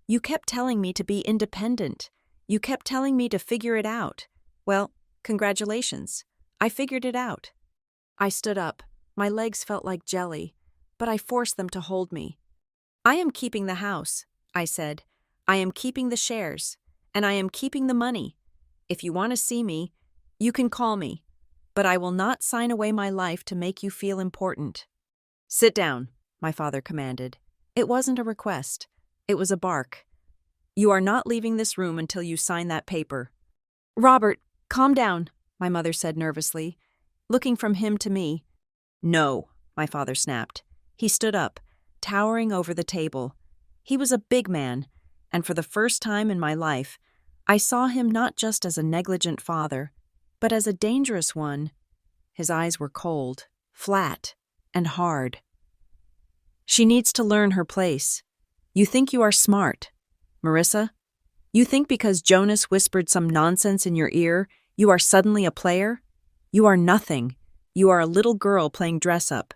You kept telling me to be independent. You kept telling me to figure it out. Well, congratulations. I figured it out. I stood up. My legs felt like jelly, but I forced them to hold me. I am keeping the house, I said. I am keeping the shares, and I am keeping the money. If you want to see me, you can call me, but I will not sign away my life to make you feel important. Sit down, my father commanded. It wasn't a request. It was a bark. You are not leaving this room until you sign that paper. Robert, calm down, my mother said nervously. looking from him to me. "No," my father snapped. He stood up, towering over the table. He was a big man, and for the first time in my life, I saw him not just as a negligent father, but as a dangerous one. His eyes were cold, flat, and hard. "She needs to learn her place. You think you are smart, Marissa? You think because Jonas whispered some nonsense in your ear, you are suddenly a player? You are nothing. You are a little girl playing dress-up.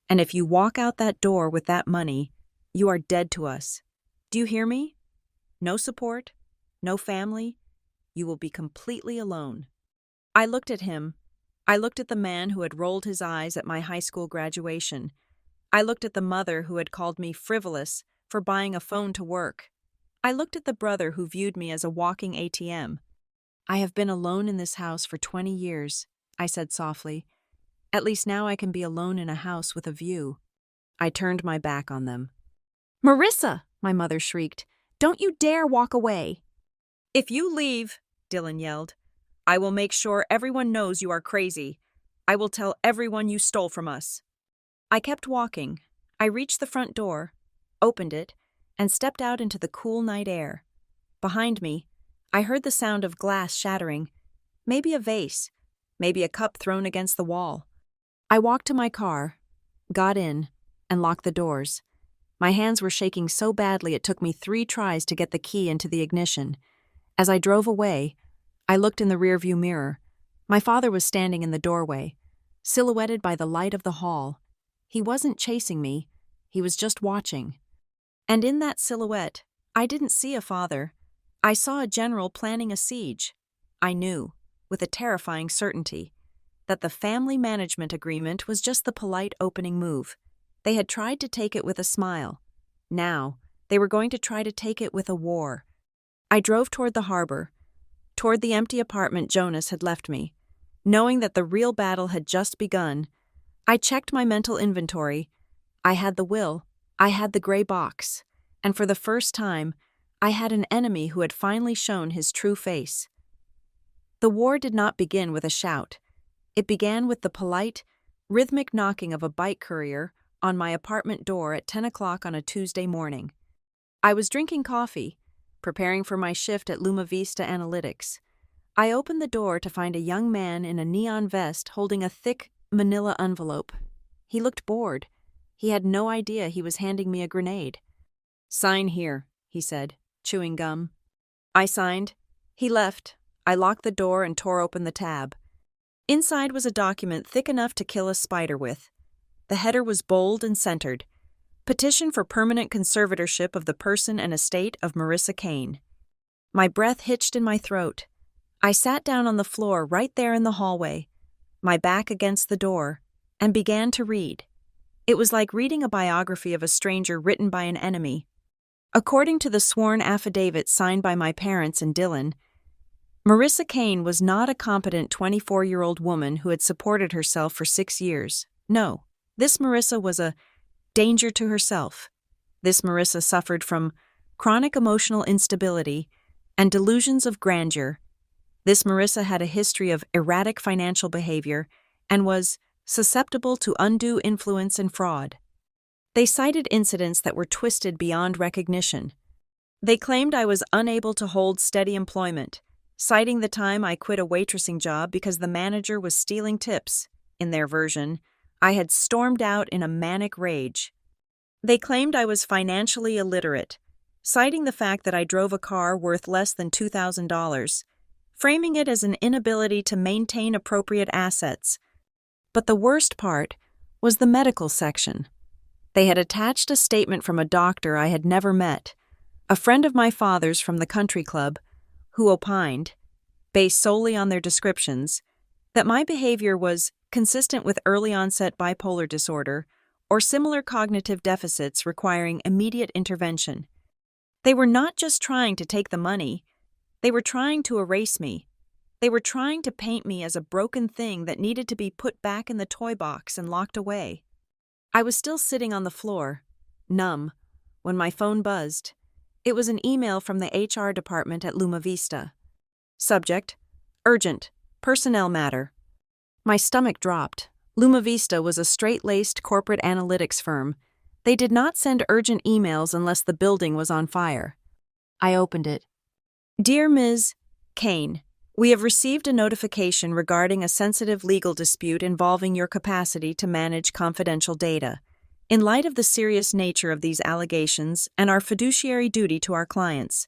And if you walk out that door with that money, you are dead to us. Do you hear me? No support, no family. You will be completely alone." I looked at him. I looked at the man who had rolled his eyes at my high school graduation. I looked at the mother who had called me frivolous for buying a phone to work. I looked at the brother who viewed me as a walking ATM. "I have been alone in this house for 20 years, I said softly. "At least now I can be alone in a house with a view." I turned my back on them. "Marissa!" my mother shrieked. "Don't you dare walk away!" "If you leave," Dylan yelled, "I will make sure everyone knows you are crazy. I will tell everyone you stole from us." I kept walking. I reached the front door, opened it, and stepped out into the cool night air. Behind me, I heard the sound of glass shattering, maybe a vase, maybe a cup thrown against the wall. I walked to my car, got in, and locked the doors. My hands were shaking so badly it took me 3 tries to get the key into the ignition. As I drove away, I looked in the rearview mirror. My father was standing in the doorway, silhouetted by the light of the hall. He wasn't chasing me, he was just watching. And in that silhouette, I didn't see a father. I saw a general planning a siege. I knew, with a terrifying certainty, that the family management agreement was just the polite opening move. They had tried to take it with a smile. Now, they were going to try to take it with a war. I drove toward the harbor, toward the empty apartment Jonas had left me. Knowing that the real battle had just begun, I checked my mental inventory. I had the will, I had the gray box, and for the first time, I had an enemy who had finally shown his true face. The war did not begin with a shout. It began with the polite, rhythmic knocking of a bike courier on my apartment door at 10 o'clock on a Tuesday morning. I was drinking coffee, preparing for my shift at Luma Vista Analytics. I opened the door to find a young man in a neon vest holding a thick manila envelope. He looked bored. He had no idea he was handing me a grenade. "Sign here," he said, chewing gum. I signed. He left. I locked the door and tore open the tab. Inside was a document thick enough to kill a spider with. The header was bold and centered. Petition for permanent conservatorship of the person and estate of Marissa Kane. My breath hitched in my throat. I sat down on the floor right there in the hallway, my back against the door, and began to read. It was like reading a biography of a stranger written by an enemy. According to the sworn affidavit signed by my parents and Dylan, Marissa Kane was not a competent 24-year-old woman who had supported herself for 6 years. No, this Marissa was a danger to herself. This Marissa suffered from chronic emotional instability and delusions of grandeur. This Marissa had a history of erratic financial behavior and was susceptible to undue influence and fraud. They cited incidents that were twisted beyond recognition. They claimed I was unable to hold steady employment, citing the time I quit a waitressing job because the manager was stealing tips. In their version, I had stormed out in a manic rage. They claimed I was financially illiterate, citing the fact that I drove a car worth less than $2,000, framing it as an inability to maintain appropriate assets. But the worst part was the medical section. They had attached a statement from a doctor I had never met, a friend of my father's from the country club, who opined, based solely on their descriptions, that my behavior was consistent with early-onset bipolar disorder or similar cognitive deficits requiring immediate intervention. They were not just trying to take the money, they were trying to erase me. They were trying to paint me as a broken thing that needed to be put back in the toy box and locked away. I was still sitting on the floor, numb, when my phone buzzed. It was an email from the HR department at Luma Vista. Subject: Urgent, personnel matter. My stomach dropped. Luma Vista was a straight-laced corporate analytics firm. They did not send urgent emails unless the building was on fire. I opened it. Dear Ms. Kane, we have received a notification regarding a sensitive legal dispute involving your capacity to manage confidential data. In light of the serious nature of these allegations and our fiduciary duty to our clients,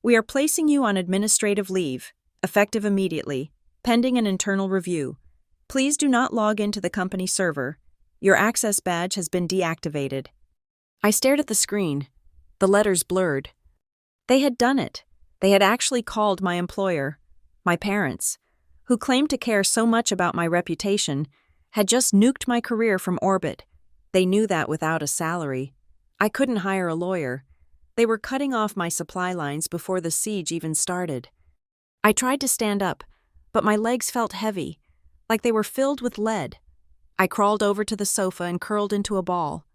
we are placing you on administrative leave, effective immediately, pending an internal review. Please do not log into the company server. Your access badge has been deactivated. I stared at the screen. The letters blurred. They had done it. They had actually called my employer, my parents, who claimed to care so much about my reputation, had just nuked my career from orbit. They knew that without a salary. I couldn't hire a lawyer. They were cutting off my supply lines before the siege even started. I tried to stand up, but my legs felt heavy, like they were filled with lead. I crawled over to the sofa and curled into a ball.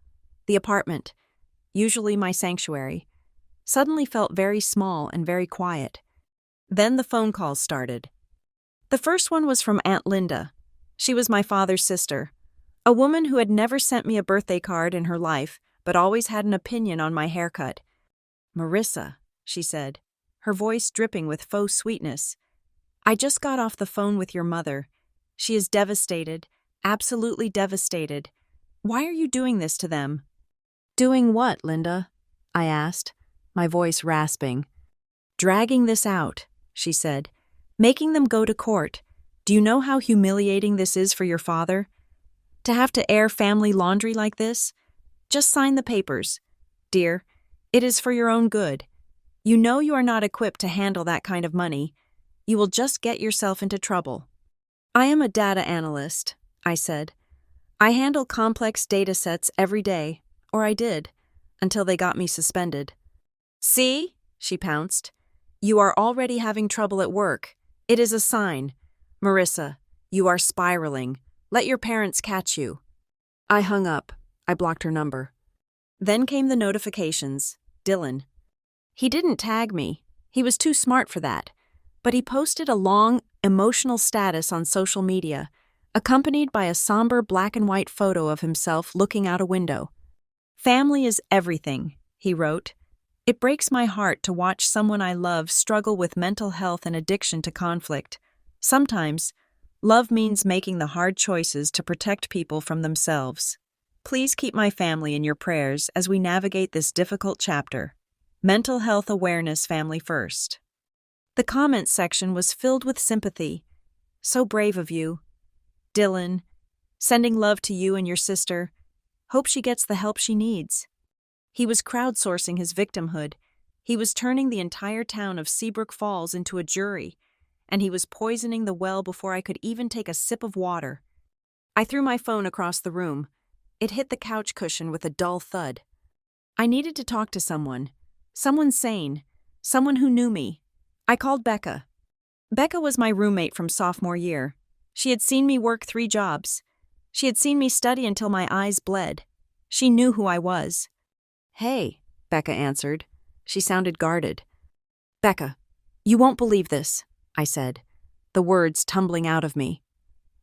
The apartment, usually my sanctuary, suddenly felt very small and very quiet. Then the phone calls started. The first one was from Aunt Linda. She was my father's sister, a woman who had never sent me a birthday card in her life, but always had an opinion on my haircut. "Marissa," she said, her voice dripping with faux sweetness. "I just got off the phone with your mother. She is devastated, absolutely devastated. Why are you doing this to them?" "Doing what, Linda?" I asked, my voice rasping. "Dragging this out," she said. "Making them go to court. Do you know how humiliating this is for your father? To have to air family laundry like this? Just sign the papers. Dear, it is for your own good. You know you are not equipped to handle that kind of money. You will just get yourself into trouble." "I am a data analyst," I said. "I handle complex data sets every day, or I did, until they got me suspended." "See?" she pounced. "You are already having trouble at work. It is a sign. Marissa, you are spiraling. Let your parents catch you." I hung up. I blocked her number. Then came the notifications. Dylan. He didn't tag me. He was too smart for that. But he posted a long, emotional status on social media, accompanied by a somber black and white photo of himself looking out a window. "Family is everything," he wrote. "It breaks my heart to watch someone I love struggle with mental health and addiction to conflict. Sometimes, love means making the hard choices to protect people from themselves. Please keep my family in your prayers as we navigate this difficult chapter. Mental health awareness, family first." The comments section was filled with sympathy. "So brave of you. Dylan, sending love to you and your sister. Hope she gets the help she needs." He was crowdsourcing his victimhood. He was turning the entire town of Seabrook Falls into a jury, and he was poisoning the well before I could even take a sip of water. I threw my phone across the room. It hit the couch cushion with a dull thud. I needed to talk to someone sane, someone who knew me. I called Becca. Becca was my roommate from sophomore year. She had seen me work 3 jobs. She had seen me study until my eyes bled. She knew who I was. "Hey," Becca answered. She sounded guarded. "Becca, you won't believe this," I said, the words tumbling out of me.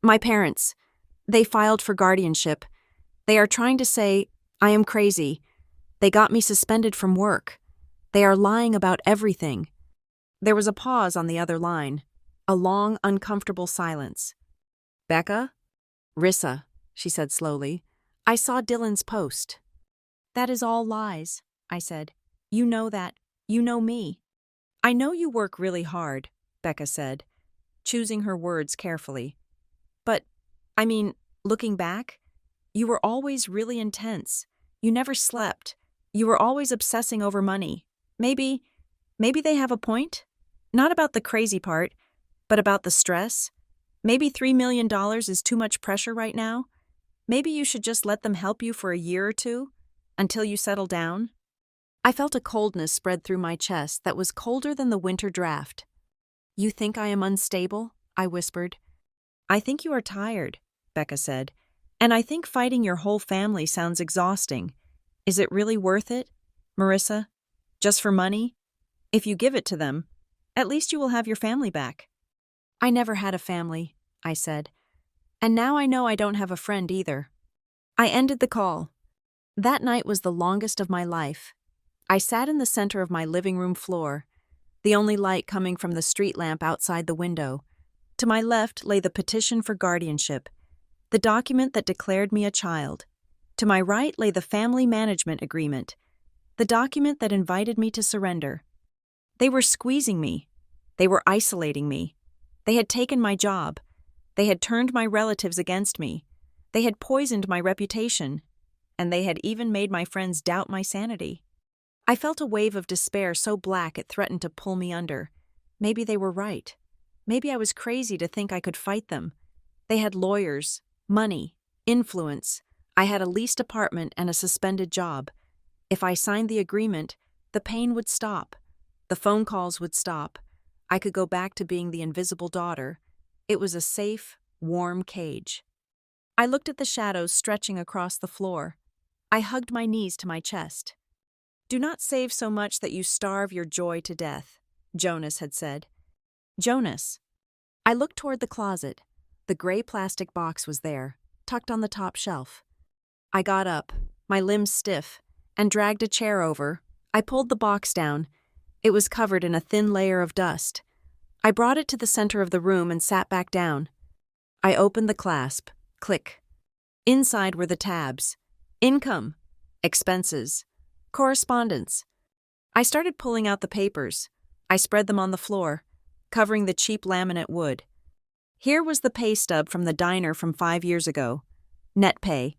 "My parents, they filed for guardianship. They are trying to say I am crazy. They got me suspended from work. They are lying about everything." There was a pause on the other line, a long, uncomfortable silence. "Becca?" "Rissa," she said slowly. "I saw Dylan's post." "That is all lies," I said. "You know that. You know me." "I know you work really hard," Becca said, choosing her words carefully. "But, looking back, you were always really intense. You never slept. You were always obsessing over money. Maybe they have a point? Not about the crazy part, but about the stress. Maybe $3 million is too much pressure right now. Maybe you should just let them help you for a year or two, until you settle down." I felt a coldness spread through my chest that was colder than the winter draft. "You think I am unstable?" I whispered. "I think you are tired," Becca said. "And I think fighting your whole family sounds exhausting. Is it really worth it, Marissa? Just for money? If you give it to them, at least you will have your family back." "I never had a family," I said. And now I know I don't have a friend either. I ended the call. That night was the longest of my life. I sat in the center of my living room floor, the only light coming from the street lamp outside the window. To my left lay the petition for guardianship, the document that declared me a child. To my right lay the family management agreement, the document that invited me to surrender. They were squeezing me. They were isolating me. They had taken my job. They had turned my relatives against me. They had poisoned my reputation. And they had even made my friends doubt my sanity. I felt a wave of despair so black it threatened to pull me under. Maybe they were right. Maybe I was crazy to think I could fight them. They had lawyers, money, influence. I had a leased apartment and a suspended job. If I signed the agreement, the pain would stop. The phone calls would stop. I could go back to being the invisible daughter. It was a safe, warm cage. I looked at the shadows stretching across the floor. I hugged my knees to my chest. "Do not save so much that you starve your joy to death," Jonas had said. Jonas. I looked toward the closet. The gray plastic box was there, tucked on the top shelf. I got up, my limbs stiff, and dragged a chair over. I pulled the box down. It was covered in a thin layer of dust. I brought it to the center of the room and sat back down. I opened the clasp. Click. Inside were the tabs. Income, expenses, correspondence. I started pulling out the papers. I spread them on the floor, covering the cheap laminate wood. Here was the pay stub from the diner from 5 years ago. Net pay,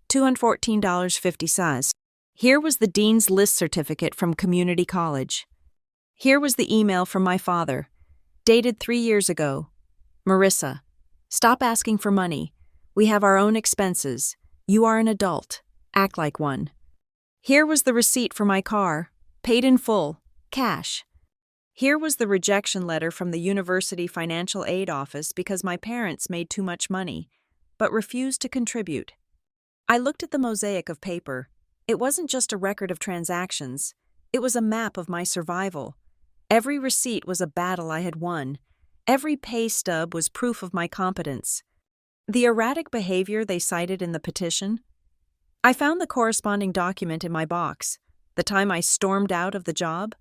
$214.50. Here was the dean's list certificate from community college. Here was the email from my father, dated 3 years ago. "Marissa, stop asking for money. We have our own expenses. You are an adult. Act like one." Here was the receipt for my car, paid in full, cash. Here was the rejection letter from the university financial aid office because my parents made too much money, but refused to contribute. I looked at the mosaic of paper. It wasn't just a record of transactions. It was a map of my survival. Every receipt was a battle I had won. Every pay stub was proof of my competence. The erratic behavior they cited in the petition? I found the corresponding document in my box, the time I stormed out of the job.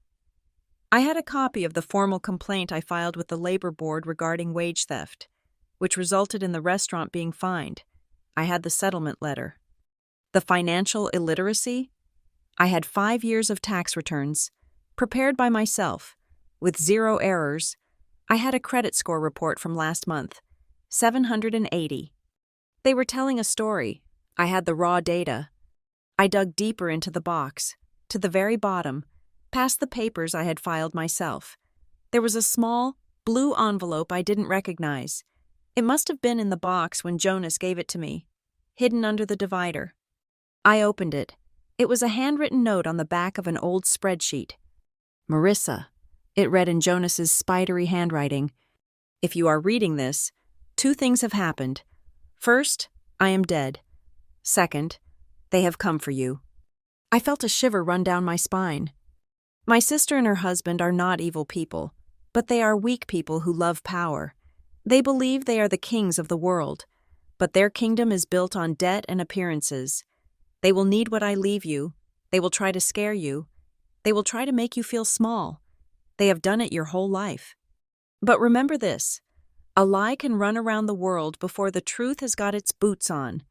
I had a copy of the formal complaint I filed with the labor board regarding wage theft, which resulted in the restaurant being fined. I had the settlement letter. The financial illiteracy? I had 5 years of tax returns, prepared by myself, with 0 errors. I had a credit score report from last month, 780. They were telling a story. I had the raw data. I dug deeper into the box, to the very bottom, past the papers I had filed myself. There was a small, blue envelope I didn't recognize. It must have been in the box when Jonas gave it to me, hidden under the divider. I opened it. It was a handwritten note on the back of an old spreadsheet. "Marissa," it read in Jonas's spidery handwriting. "If you are reading this, 2 things have happened. First, I am dead. Second, they have come for you." I felt a shiver run down my spine. My sister and her husband are not evil people, but they are weak people who love power. They believe they are the kings of the world, but their kingdom is built on debt and appearances. They will need what I leave you. They will try to scare you. They will try to make you feel small. They have done it your whole life. But remember this: a lie can run around the world before the truth has got its boots on.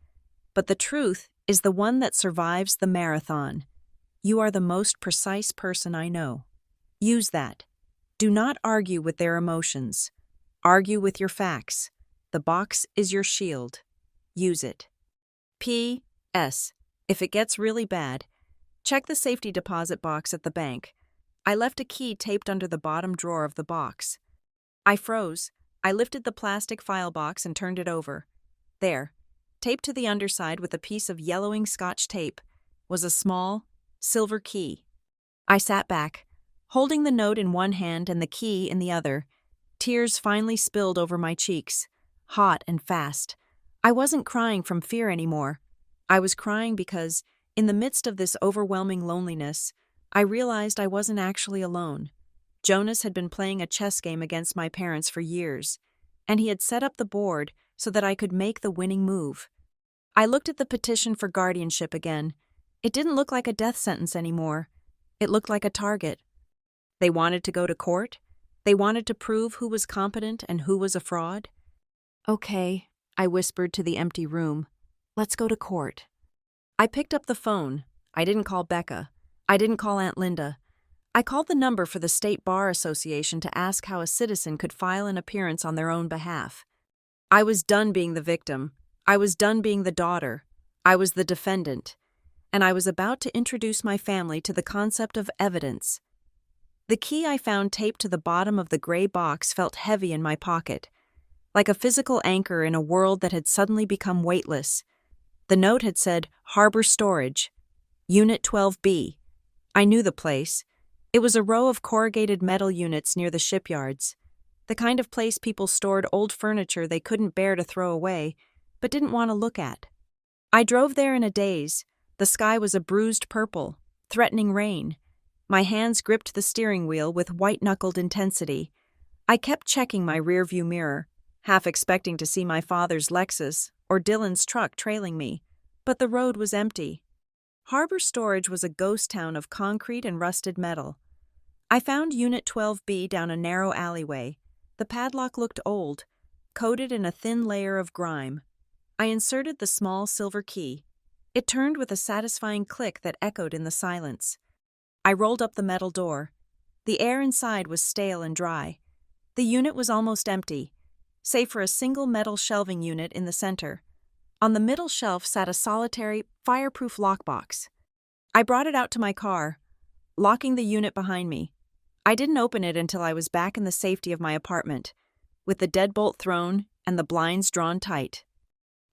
But the truth is the one that survives the marathon. You are the most precise person I know. Use that. Do not argue with their emotions. Argue with your facts. The box is your shield. Use it. P.S. If it gets really bad, check the safety deposit box at the bank. I left a key taped under the bottom drawer of the box. I froze. I lifted the plastic file box and turned it over. There, taped to the underside with a piece of yellowing Scotch tape, was a small, silver key. I sat back, holding the note in one hand and the key in the other. Tears finally spilled over my cheeks, hot and fast. I wasn't crying from fear anymore. I was crying because, in the midst of this overwhelming loneliness, I realized I wasn't actually alone. Jonas had been playing a chess game against my parents for years, and he had set up the board, so that I could make the winning move. I looked at the petition for guardianship again. It didn't look like a death sentence anymore. It looked like a target. They wanted to go to court. They wanted to prove who was competent and who was a fraud. "Okay," I whispered to the empty room. "Let's go to court." I picked up the phone. I didn't call Becca. I didn't call Aunt Linda. I called the number for the State Bar Association to ask how a citizen could file an appearance on their own behalf. I was done being the victim. I was done being the daughter. I was the defendant. And I was about to introduce my family to the concept of evidence. The key I found taped to the bottom of the gray box felt heavy in my pocket, like a physical anchor in a world that had suddenly become weightless. The note had said, Harbor Storage, Unit 12B. I knew the place. It was a row of corrugated metal units near the shipyards, the kind of place people stored old furniture they couldn't bear to throw away, but didn't want to look at. I drove there in a daze. The sky was a bruised purple, threatening rain. My hands gripped the steering wheel with white-knuckled intensity. I kept checking my rearview mirror, half expecting to see my father's Lexus or Dylan's truck trailing me, but the road was empty. Harbor Storage was a ghost town of concrete and rusted metal. I found Unit 12B down a narrow alleyway. The padlock looked old, coated in a thin layer of grime. I inserted the small silver key. It turned with a satisfying click that echoed in the silence. I rolled up the metal door. The air inside was stale and dry. The unit was almost empty, save for a single metal shelving unit in the center. On the middle shelf sat a solitary, fireproof lockbox. I brought it out to my car, locking the unit behind me. I didn't open it until I was back in the safety of my apartment, with the deadbolt thrown and the blinds drawn tight.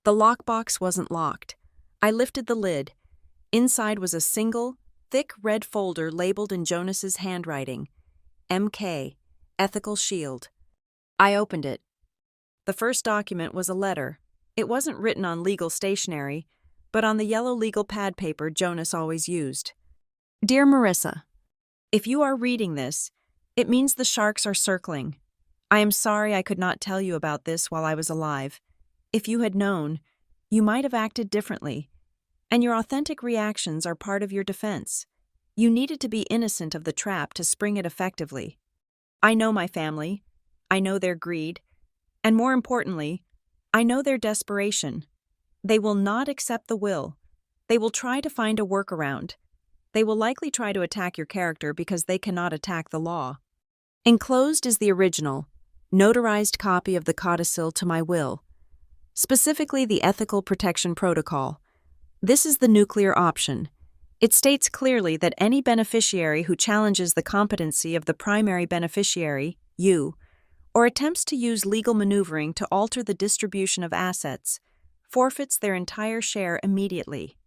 The lockbox wasn't locked. I lifted the lid. Inside was a single, thick red folder labeled in Jonas's handwriting, MK, Ethical Shield. I opened it. The first document was a letter. It wasn't written on legal stationery, but on the yellow legal pad paper Jonas always used. Dear Marissa, if you are reading this, it means the sharks are circling. I am sorry I could not tell you about this while I was alive. If you had known, you might have acted differently, and your authentic reactions are part of your defense. You needed to be innocent of the trap to spring it effectively. I know my family. I know their greed. And more importantly, I know their desperation. They will not accept the will. They will try to find a workaround. They will likely try to attack your character because they cannot attack the law. Enclosed is the original, notarized copy of the codicil to my will, specifically the Ethical Protection Protocol. This is the nuclear option. It states clearly that any beneficiary who challenges the competency of the primary beneficiary, you, or attempts to use legal maneuvering to alter the distribution of assets, forfeits their entire share immediately.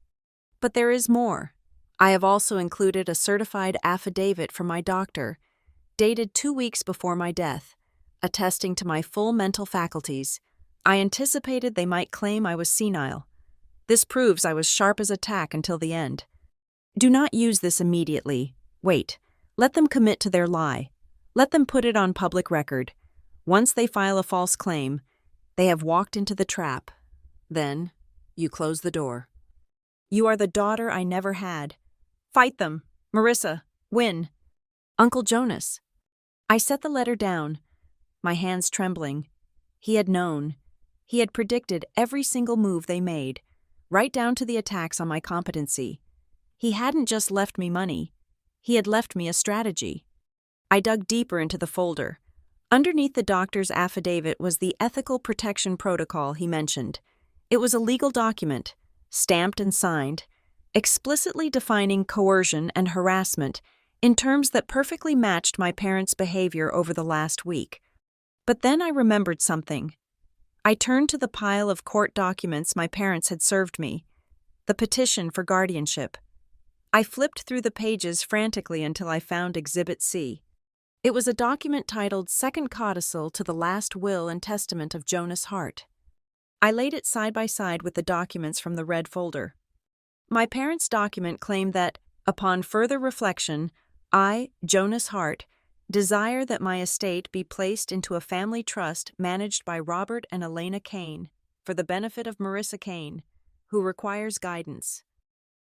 But there is more. I have also included a certified affidavit from my doctor, dated 2 weeks before my death, attesting to my full mental faculties. I anticipated they might claim I was senile. This proves I was sharp as a tack until the end. Do not use this immediately. Wait. Let them commit to their lie. Let them put it on public record. Once they file a false claim, they have walked into the trap. Then, you close the door. You are the daughter I never had. Fight them. Marissa, win. Uncle Jonas. I set the letter down, my hands trembling. He had known. He had predicted every single move they made, right down to the attacks on my competency. He hadn't just left me money. He had left me a strategy. I dug deeper into the folder. Underneath the doctor's affidavit was the Ethical Protection Protocol he mentioned. It was a legal document, stamped and signed, explicitly defining coercion and harassment in terms that perfectly matched my parents' behavior over the last week. But then I remembered something. I turned to the pile of court documents my parents had served me, the petition for guardianship. I flipped through the pages frantically until I found Exhibit C. It was a document titled Second Codicil to the Last Will and Testament of Jonas Hart. I laid it side by side with the documents from the red folder. My parents' document claimed that, upon further reflection, I, Jonas Hart, Desire that my estate be placed into a family trust managed by Robert and Elena Kane for the benefit of Marissa Kane, who requires guidance.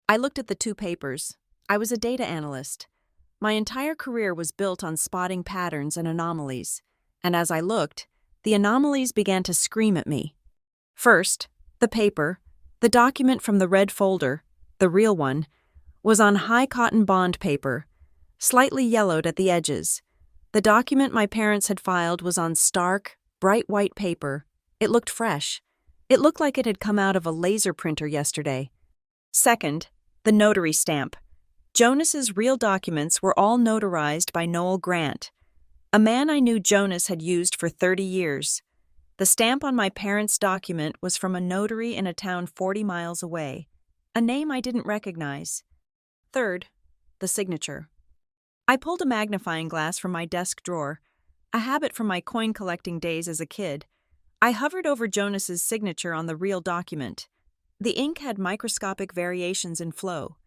I looked at the two papers. I was a data analyst. My entire career was built on spotting patterns and anomalies, and as I looked, the anomalies began to scream at me. First, the paper, the document from the red folder, the real one, was on high cotton bond paper, slightly yellowed at the edges. The document my parents had filed was on stark, bright white paper. It looked fresh. It looked like it had come out of a laser printer yesterday. Second, the notary stamp. Jonas's real documents were all notarized by Noel Grant, a man I knew Jonas had used for 30 years. The stamp on my parents' document was from a notary in a town 40 miles away, a name I didn't recognize. Third, the signature. I pulled a magnifying glass from my desk drawer, a habit from my coin-collecting days as a kid. I hovered over Jonas's signature on the real document. The ink had microscopic variations in flow.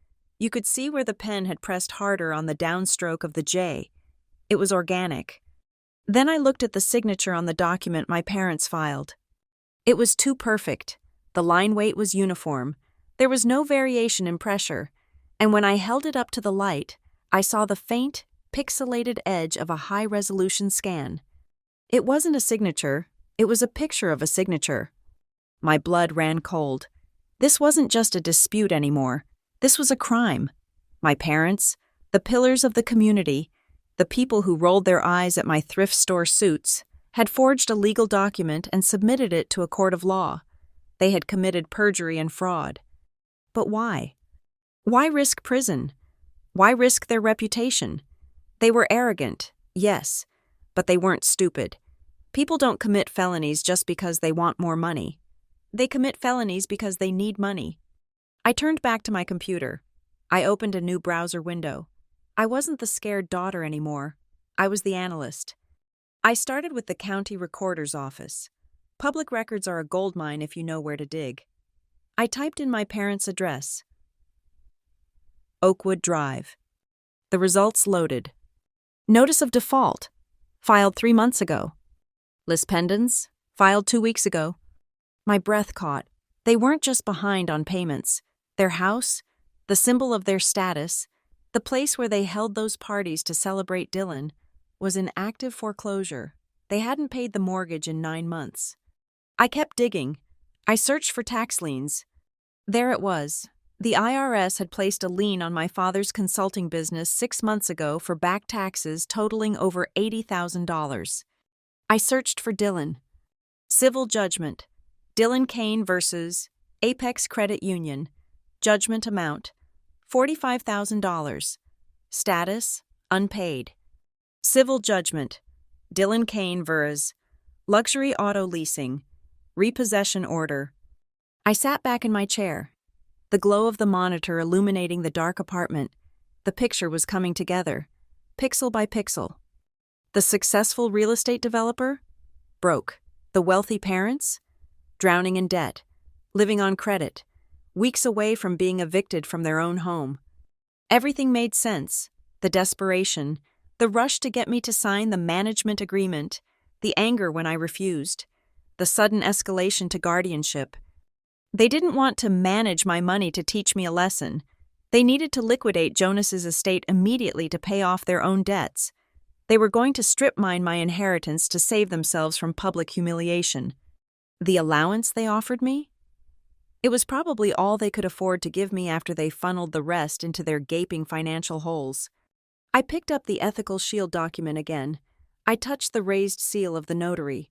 You could see where the pen had pressed harder on the downstroke of the J. It was organic. Then I looked at the signature on the document my parents filed. It was too perfect. The line weight was uniform. There was no variation in pressure, and when I held it up to the light, I saw the faint, pixelated edge of a high-resolution scan. It wasn't a signature, it was a picture of a signature. My blood ran cold. This wasn't just a dispute anymore. This was a crime. My parents, the pillars of the community, the people who rolled their eyes at my thrift store suits, had forged a legal document and submitted it to a court of law. They had committed perjury and fraud. But why? Why risk prison? Why risk their reputation? They were arrogant, yes, but they weren't stupid. People don't commit felonies just because they want more money. They commit felonies because they need money. I turned back to my computer. I opened a new browser window. I wasn't the scared daughter anymore. I was the analyst. I started with the county recorder's office. Public records are a goldmine if you know where to dig. I typed in my parents' address. Oakwood Drive. The results loaded. Notice of default. Filed 3 months ago. Lis pendens. Filed 2 weeks ago. My breath caught. They weren't just behind on payments. Their house, the symbol of their status, the place where they held those parties to celebrate Dylan, was in active foreclosure. They hadn't paid the mortgage in 9 months. I kept digging. I searched for tax liens. There it was. The IRS had placed a lien on my father's consulting business 6 months ago for back taxes totaling over $80,000. I searched for Dylan. Civil judgment. Dylan Kane versus Apex Credit Union. Judgment amount, $45,000. Status, unpaid. Civil judgment. Dylan Kane versus Luxury Auto Leasing. Repossession order. I sat back in my chair. The glow of the monitor illuminating the dark apartment. The picture was coming together, pixel by pixel. The successful real estate developer? Broke. The wealthy parents? Drowning in debt. Living on credit. Weeks away from being evicted from their own home. Everything made sense. The desperation, the rush to get me to sign the management agreement, the anger when I refused, the sudden escalation to guardianship. They didn't want to manage my money to teach me a lesson. They needed to liquidate Jonas's estate immediately to pay off their own debts. They were going to strip mine my inheritance to save themselves from public humiliation. The allowance they offered me? It was probably all they could afford to give me after they funneled the rest into their gaping financial holes. I picked up the ethical shield document again. I touched the raised seal of the notary.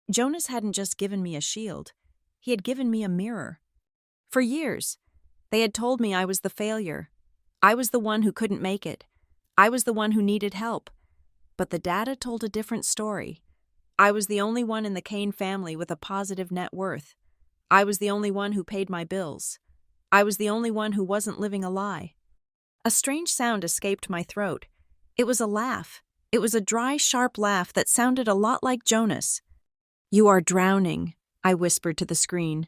Jonas hadn't just given me a shield. He had given me a mirror. For years, they had told me I was the failure. I was the one who couldn't make it. I was the one who needed help. But the data told a different story. I was the only one in the Kane family with a positive net worth. I was the only one who paid my bills. I was the only one who wasn't living a lie. A strange sound escaped my throat. It was a laugh. It was a dry, sharp laugh that sounded a lot like Jonas. "You are drowning," I whispered to the screen,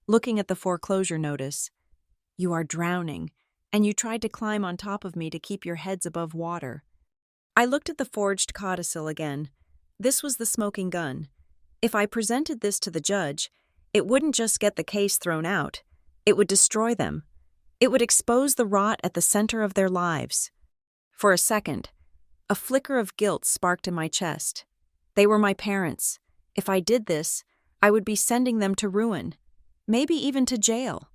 looking at the foreclosure notice. "You are drowning, and you tried to climb on top of me to keep your heads above water." I looked at the forged codicil again. This was the smoking gun. If I presented this to the judge, it wouldn't just get the case thrown out. It would destroy them. It would expose the rot at the center of their lives. For a second, a flicker of guilt sparked in my chest. They were my parents. If I did this, I would be sending them to ruin, maybe even to jail.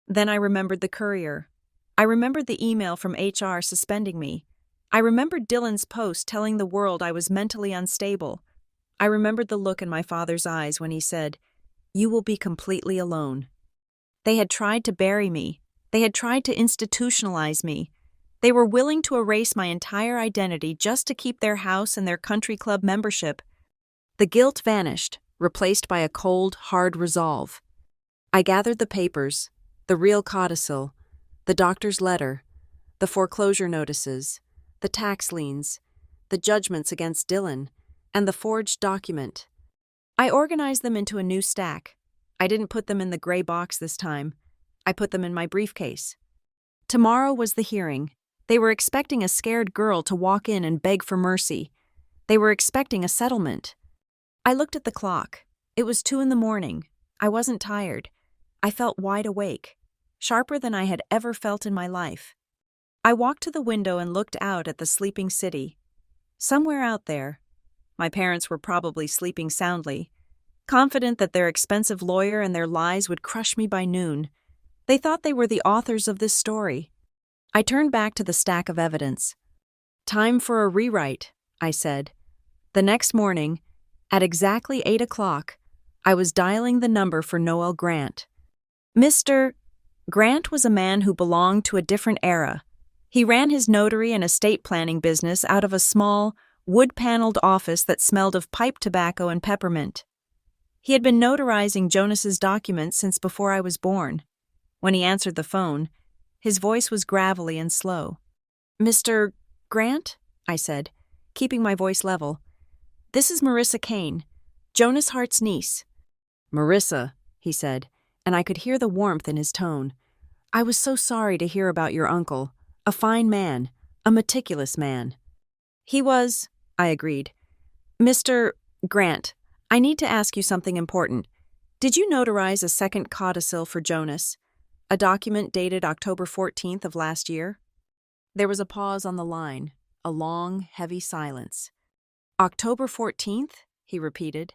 Then I remembered the courier. I remembered the email from HR suspending me. I remembered Dylan's post telling the world I was mentally unstable. I remembered the look in my father's eyes when he said, "You will be completely alone." They had tried to bury me. They had tried to institutionalize me. They were willing to erase my entire identity just to keep their house and their country club membership. The guilt vanished, replaced by a cold, hard resolve. I gathered the papers, the real codicil, the doctor's letter, the foreclosure notices, the tax liens, the judgments against Dylan, and the forged document. I organized them into a new stack. I didn't put them in the gray box this time. I put them in my briefcase. Tomorrow was the hearing. They were expecting a scared girl to walk in and beg for mercy. They were expecting a settlement. I looked at the clock. It was 2 a.m. I wasn't tired. I felt wide awake, sharper than I had ever felt in my life. I walked to the window and looked out at the sleeping city. Somewhere out there, my parents were probably sleeping soundly, confident that their expensive lawyer and their lies would crush me by noon. They thought they were the authors of this story. I turned back to the stack of evidence. "Time for a rewrite," I said. The next morning, at exactly 8 o'clock, I was dialing the number for Noel Grant. Mr. Grant was a man who belonged to a different era. He ran his notary and estate planning business out of a small, wood-paneled office that smelled of pipe tobacco and peppermint. He had been notarizing Jonas's documents since before I was born. When he answered the phone, his voice was gravelly and slow. "Mr. Grant?" I said, keeping my voice level. "This is Marissa Kane, Jonas Hart's niece." "Marissa," he said, and I could hear the warmth in his tone. "I was so sorry to hear about your uncle. A fine man, a meticulous man." "He was," I agreed. "Mr. Grant, I need to ask you something important. Did you notarize a second codicil for Jonas? A document dated October 14th of last year?" There was a pause on the line, a long, heavy silence. "October 14th?" he repeated.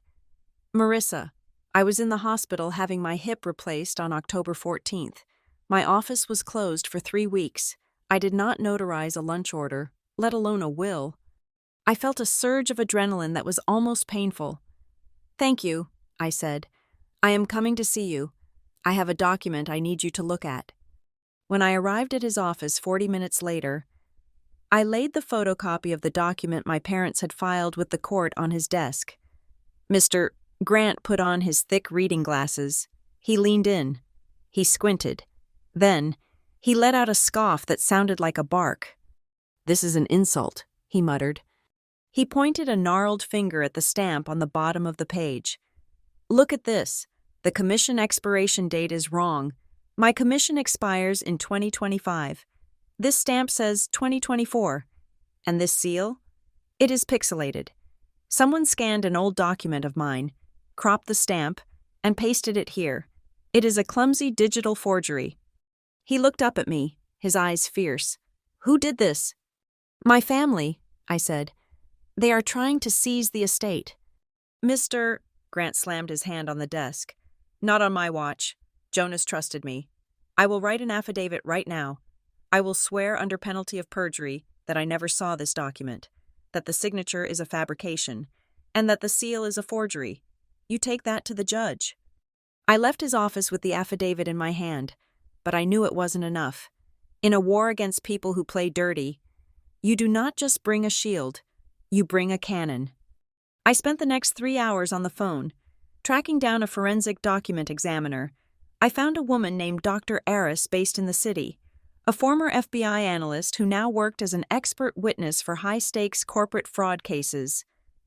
"Marissa, I was in the hospital having my hip replaced on October 14th. My office was closed for 3 weeks. I did not notarize a lunch order, let alone a will. I felt a surge of adrenaline that was almost painful. "Thank you," I said. "I am coming to see you. I have a document I need you to look at." When I arrived at his office 40 minutes later, I laid the photocopy of the document my parents had filed with the court on his desk. Mr. Grant put on his thick reading glasses. He leaned in. He squinted. Then, he let out a scoff that sounded like a bark. "This is an insult," he muttered. He pointed a gnarled finger at the stamp on the bottom of the page. "Look at this. The commission expiration date is wrong. My commission expires in 2025. This stamp says 2024. And this seal? It is pixelated. Someone scanned an old document of mine, cropped the stamp, and pasted it here. It is a clumsy digital forgery." He looked up at me, his eyes fierce. "Who did this?" "My family," I said. "They are trying to seize the estate." "Mr. Grant slammed his hand on the desk. "Not on my watch. Jonas trusted me. I will write an affidavit right now. I will swear under penalty of perjury that I never saw this document, that the signature is a fabrication, and that the seal is a forgery. You take that to the judge." I left his office with the affidavit in my hand, but I knew it wasn't enough. In a war against people who play dirty, you do not just bring a shield, you bring a cannon. I spent the next 3 hours on the phone, tracking down a forensic document examiner. I found a woman named Dr. Aris based in the city, a former FBI analyst who now worked as an expert witness for high-stakes corporate fraud cases.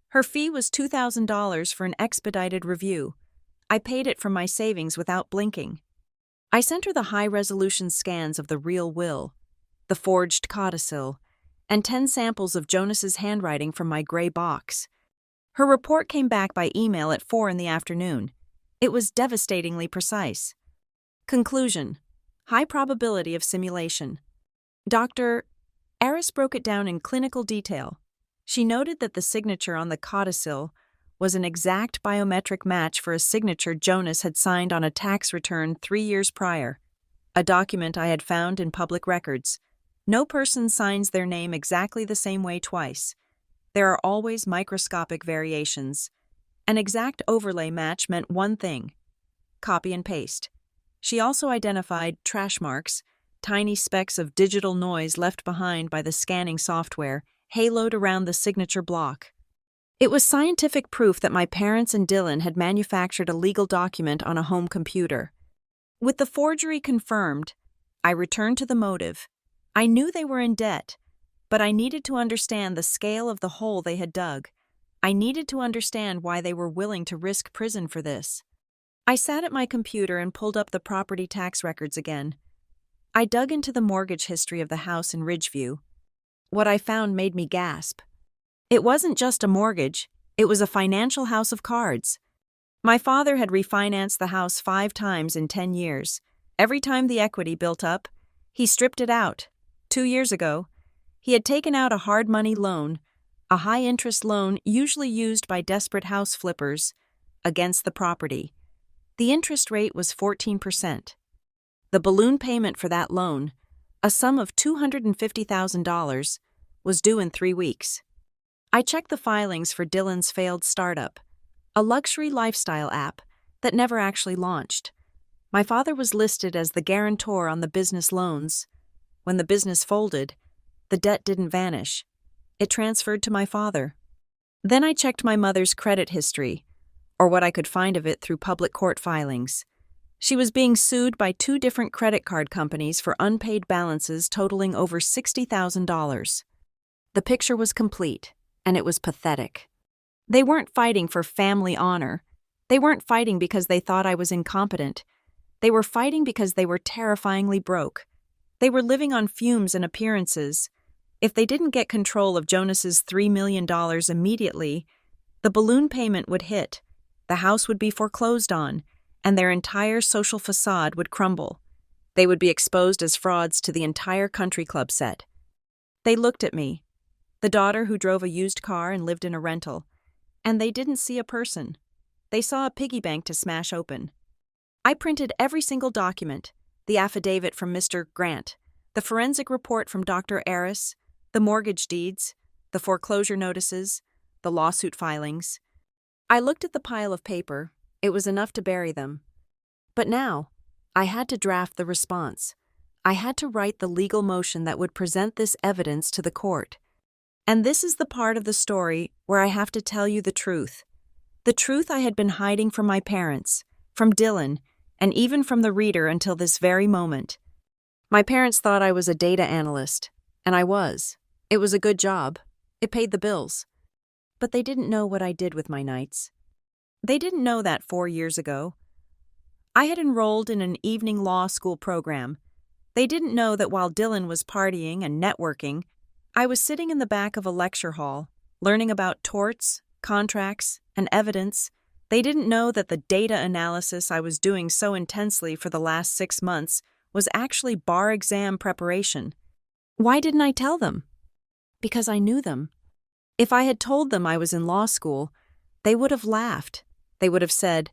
Her fee was $2,000 for an expedited review. I paid it from my savings without blinking. I sent her the high-resolution scans of the real will, the forged codicil, and 10 samples of Jonas's handwriting from my gray box. Her report came back by email at 4 in the afternoon. It was devastatingly precise. Conclusion: high probability of simulation. Dr. Aris broke it down in clinical detail. She noted that the signature on the codicil was an exact biometric match for a signature Jonas had signed on a tax return 3 years prior, a document I had found in public records. No person signs their name exactly the same way twice. There are always microscopic variations. An exact overlay match meant one thing: copy and paste. She also identified trash marks, tiny specks of digital noise left behind by the scanning software, haloed around the signature block. It was scientific proof that my parents and Dylan had manufactured a legal document on a home computer. With the forgery confirmed, I returned to the motive. I knew they were in debt, but I needed to understand the scale of the hole they had dug. I needed to understand why they were willing to risk prison for this. I sat at my computer and pulled up the property tax records again. I dug into the mortgage history of the house in Ridgeview. What I found made me gasp. It wasn't just a mortgage, it was a financial house of cards. My father had refinanced the house 5 times in 10 years. Every time the equity built up, he stripped it out. 2 years ago, he had taken out a hard money loan, a high-interest loan usually used by desperate house flippers, against the property. The interest rate was 14%. The balloon payment for that loan, a sum of $250,000, was due in 3 weeks. I checked the filings for Dylan's failed startup, a luxury lifestyle app that never actually launched. My father was listed as the guarantor on the business loans. When the business folded, the debt didn't vanish. It transferred to my father. Then I checked my mother's credit history, or what I could find of it through public court filings. She was being sued by 2 different credit card companies for unpaid balances totaling over $60,000. The picture was complete, and it was pathetic. They weren't fighting for family honor. They weren't fighting because they thought I was incompetent. They were fighting because they were terrifyingly broke. They were living on fumes and appearances. If they didn't get control of Jonas's $3 million immediately, the balloon payment would hit, the house would be foreclosed on, and their entire social facade would crumble. They would be exposed as frauds to the entire country club set. They looked at me, the daughter who drove a used car and lived in a rental, and they didn't see a person. They saw a piggy bank to smash open. I printed every single document: the affidavit from Mr. Grant, the forensic report from Dr. Aris, the mortgage deeds, the foreclosure notices, the lawsuit filings. I looked at the pile of paper. It was enough to bury them. But now, I had to draft the response. I had to write the legal motion that would present this evidence to the court. And this is the part of the story where I have to tell you the truth. The truth I had been hiding from my parents, from Dylan, and even from the reader until this very moment. My parents thought I was a data analyst, and I was. It was a good job. It paid the bills. But they didn't know what I did with my nights. They didn't know that 4 years ago. I had enrolled in an evening law school program. They didn't know that while Dylan was partying and networking, I was sitting in the back of a lecture hall, learning about torts, contracts, and evidence. They didn't know that the data analysis I was doing so intensely for the last 6 months was actually bar exam preparation. Why didn't I tell them? Because I knew them. If I had told them I was in law school, they would have laughed. They would have said,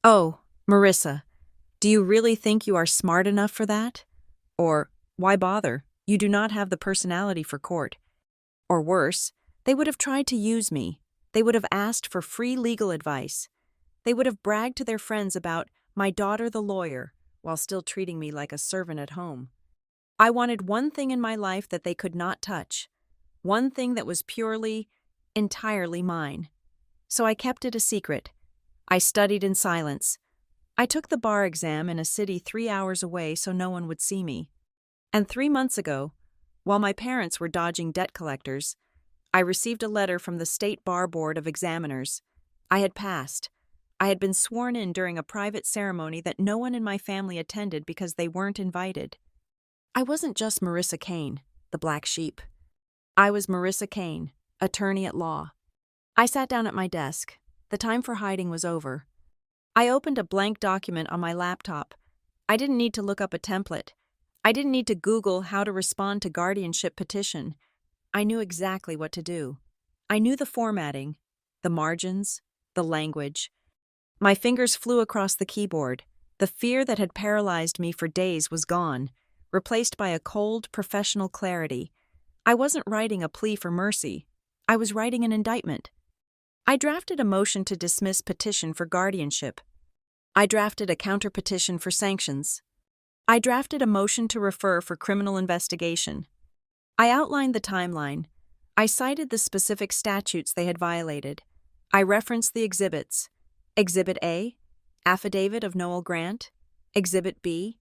"Oh, Marissa, do you really think you are smart enough for that?" Or, "Why bother? You do not have the personality for court." Or worse, they would have tried to use me. They would have asked for free legal advice. They would have bragged to their friends about my daughter the lawyer, while still treating me like a servant at home. I wanted one thing in my life that they could not touch. One thing that was purely, entirely mine. So I kept it a secret. I studied in silence. I took the bar exam in a city 3 hours away so no one would see me. And 3 months ago, while my parents were dodging debt collectors, I received a letter from the State Bar Board of Examiners. I had passed. I had been sworn in during a private ceremony that no one in my family attended because they weren't invited. I wasn't just Marissa Kane, the black sheep. I was Marissa Kane, attorney at law. I sat down at my desk. The time for hiding was over. I opened a blank document on my laptop. I didn't need to look up a template. I didn't need to Google how to respond to guardianship petition. I knew exactly what to do. I knew the formatting, the margins, the language. My fingers flew across the keyboard. The fear that had paralyzed me for days was gone, replaced by a cold, professional clarity. I wasn't writing a plea for mercy. I was writing an indictment. I drafted a motion to dismiss petition for guardianship. I drafted a counterpetition for sanctions. I drafted a motion to refer for criminal investigation. I outlined the timeline. I cited the specific statutes they had violated. I referenced the exhibits. Exhibit A, Affidavit of Noel Grant. Exhibit B,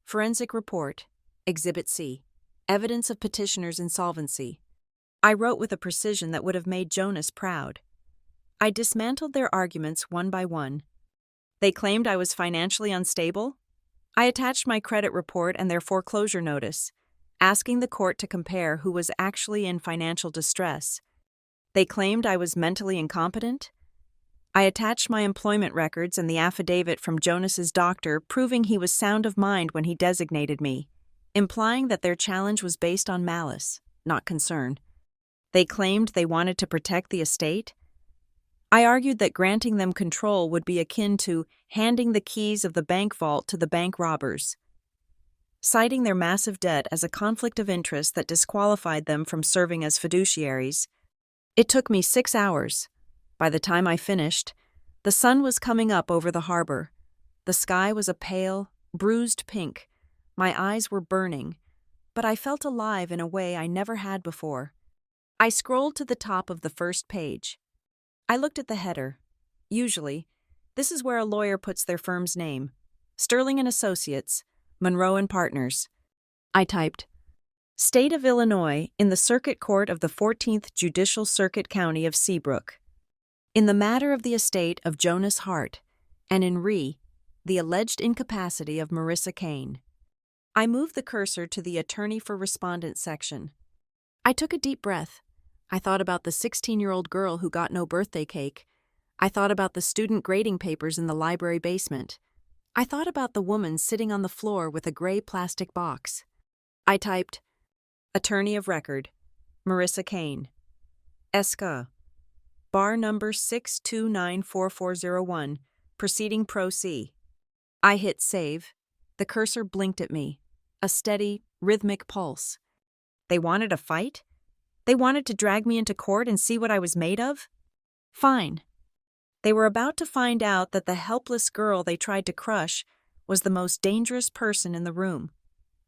Forensic Report. Exhibit C, Evidence of Petitioner's Insolvency. I wrote with a precision that would have made Jonas proud. I dismantled their arguments one by one. They claimed I was financially unstable. I attached my credit report and their foreclosure notice, asking the court to compare who was actually in financial distress. They claimed I was mentally incompetent. I attached my employment records and the affidavit from Jonas's doctor proving he was sound of mind when he designated me, implying that their challenge was based on malice, not concern. They claimed they wanted to protect the estate. I argued that granting them control would be akin to handing the keys of the bank vault to the bank robbers, citing their massive debt as a conflict of interest that disqualified them from serving as fiduciaries. It took me 6 hours. By the time I finished, the sun was coming up over the harbor. The sky was a pale, bruised pink. My eyes were burning, but I felt alive in a way I never had before. I scrolled to the top of the first page. I looked at the header. Usually, this is where a lawyer puts their firm's name. Sterling & Associates, Monroe & Partners. I typed, State of Illinois in the Circuit Court of the 14th Judicial Circuit County of Seabrook. In the matter of the estate of Jonas Hart, and in re, the alleged incapacity of Marissa Kane. I moved the cursor to the Attorney for Respondent section. I took a deep breath. I thought about the 16-year-old girl who got no birthday cake. I thought about the student grading papers in the library basement. I thought about the woman sitting on the floor with a gray plastic box. I typed, Attorney of Record, Marissa Kane. Esca. Bar number 6294401, proceeding pro se. I hit save. The cursor blinked at me. A steady, rhythmic pulse. They wanted a fight? They wanted to drag me into court and see what I was made of? Fine. They were about to find out that the helpless girl they tried to crush was the most dangerous person in the room.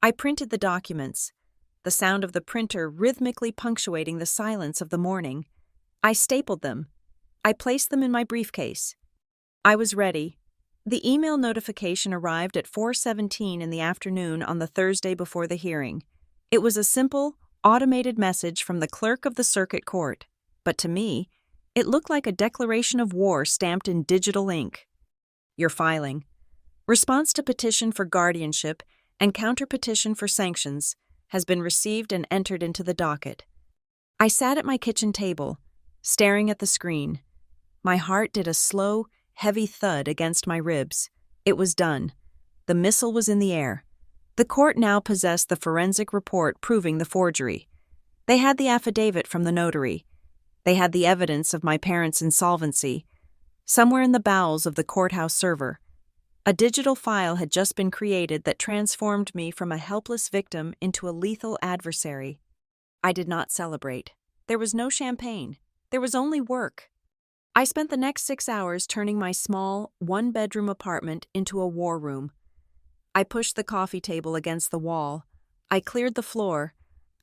I printed the documents, the sound of the printer rhythmically punctuating the silence of the morning. I stapled them. I placed them in my briefcase. I was ready. The email notification arrived at 4:17 in the afternoon on the Thursday before the hearing. It was a simple, automated message from the clerk of the circuit court, but to me, it looked like a declaration of war stamped in digital ink. You're filing. Response to petition for guardianship and counterpetition for sanctions has been received and entered into the docket. I sat at my kitchen table, staring at the screen. My heart did a slow, heavy thud against my ribs. It was done. The missile was in the air. The court now possessed the forensic report proving the forgery. They had the affidavit from the notary. They had the evidence of my parents' insolvency. Somewhere in the bowels of the courthouse server, a digital file had just been created that transformed me from a helpless victim into a lethal adversary. I did not celebrate. There was no champagne. There was only work. I spent the next 6 hours turning my small, one-bedroom apartment into a war room. I pushed the coffee table against the wall. I cleared the floor.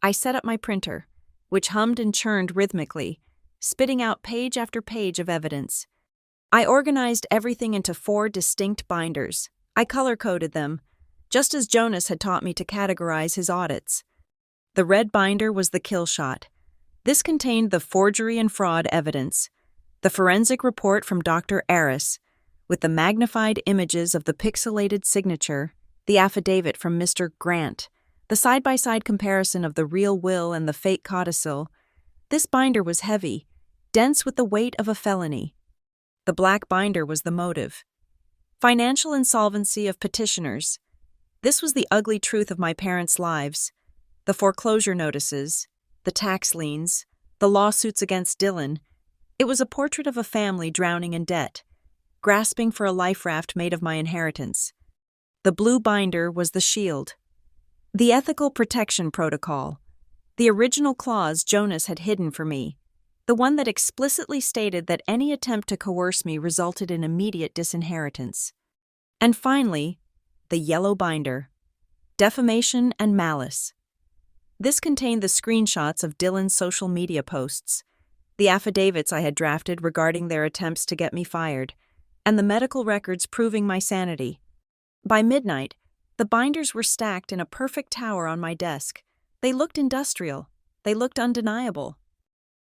I set up my printer, which hummed and churned rhythmically, spitting out page after page of evidence. I organized everything into 4 distinct binders. I color-coded them, just as Jonas had taught me to categorize his audits. The red binder was the kill shot. This contained the forgery and fraud evidence, the forensic report from Dr. Aris, with the magnified images of the pixelated signature, the affidavit from Mr. Grant, The side-by-side comparison of the real will and the fake codicil. This binder was heavy, dense with the weight of a felony. The black binder was the motive. Financial insolvency of petitioners. This was the ugly truth of my parents' lives. The foreclosure notices, the tax liens, the lawsuits against Dylan. It was a portrait of a family drowning in debt, grasping for a life raft made of my inheritance. The blue binder was the shield. The ethical protection protocol. The original clause Jonas had hidden for me. The one that explicitly stated that any attempt to coerce me resulted in immediate disinheritance. And finally, the yellow binder. Defamation and malice. This contained the screenshots of Dylan's social media posts, the affidavits I had drafted regarding their attempts to get me fired, and the medical records proving my sanity. By midnight, the binders were stacked in a perfect tower on my desk. They looked industrial. They looked undeniable.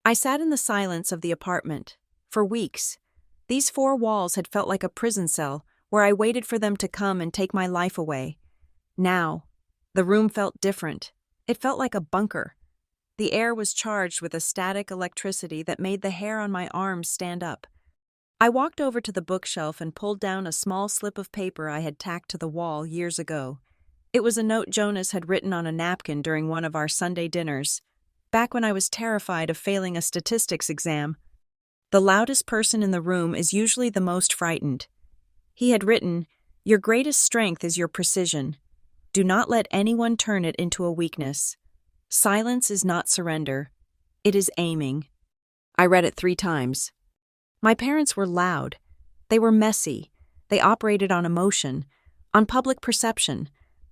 I sat in the silence of the apartment. For weeks, these four walls had felt like a prison cell where I waited for them to come and take my life away. Now, the room felt different. It felt like a bunker. The air was charged with a static electricity that made the hair on my arms stand up. I walked over to the bookshelf and pulled down a small slip of paper I had tacked to the wall years ago. It was a note Jonas had written on a napkin during one of our Sunday dinners, back when I was terrified of failing a statistics exam. The loudest person in the room is usually the most frightened. He had written, "Your greatest strength is your precision. Do not let anyone turn it into a weakness. Silence is not surrender. It is aiming." I read it 3 times. My parents were loud. They were messy. They operated on emotion, on public perception,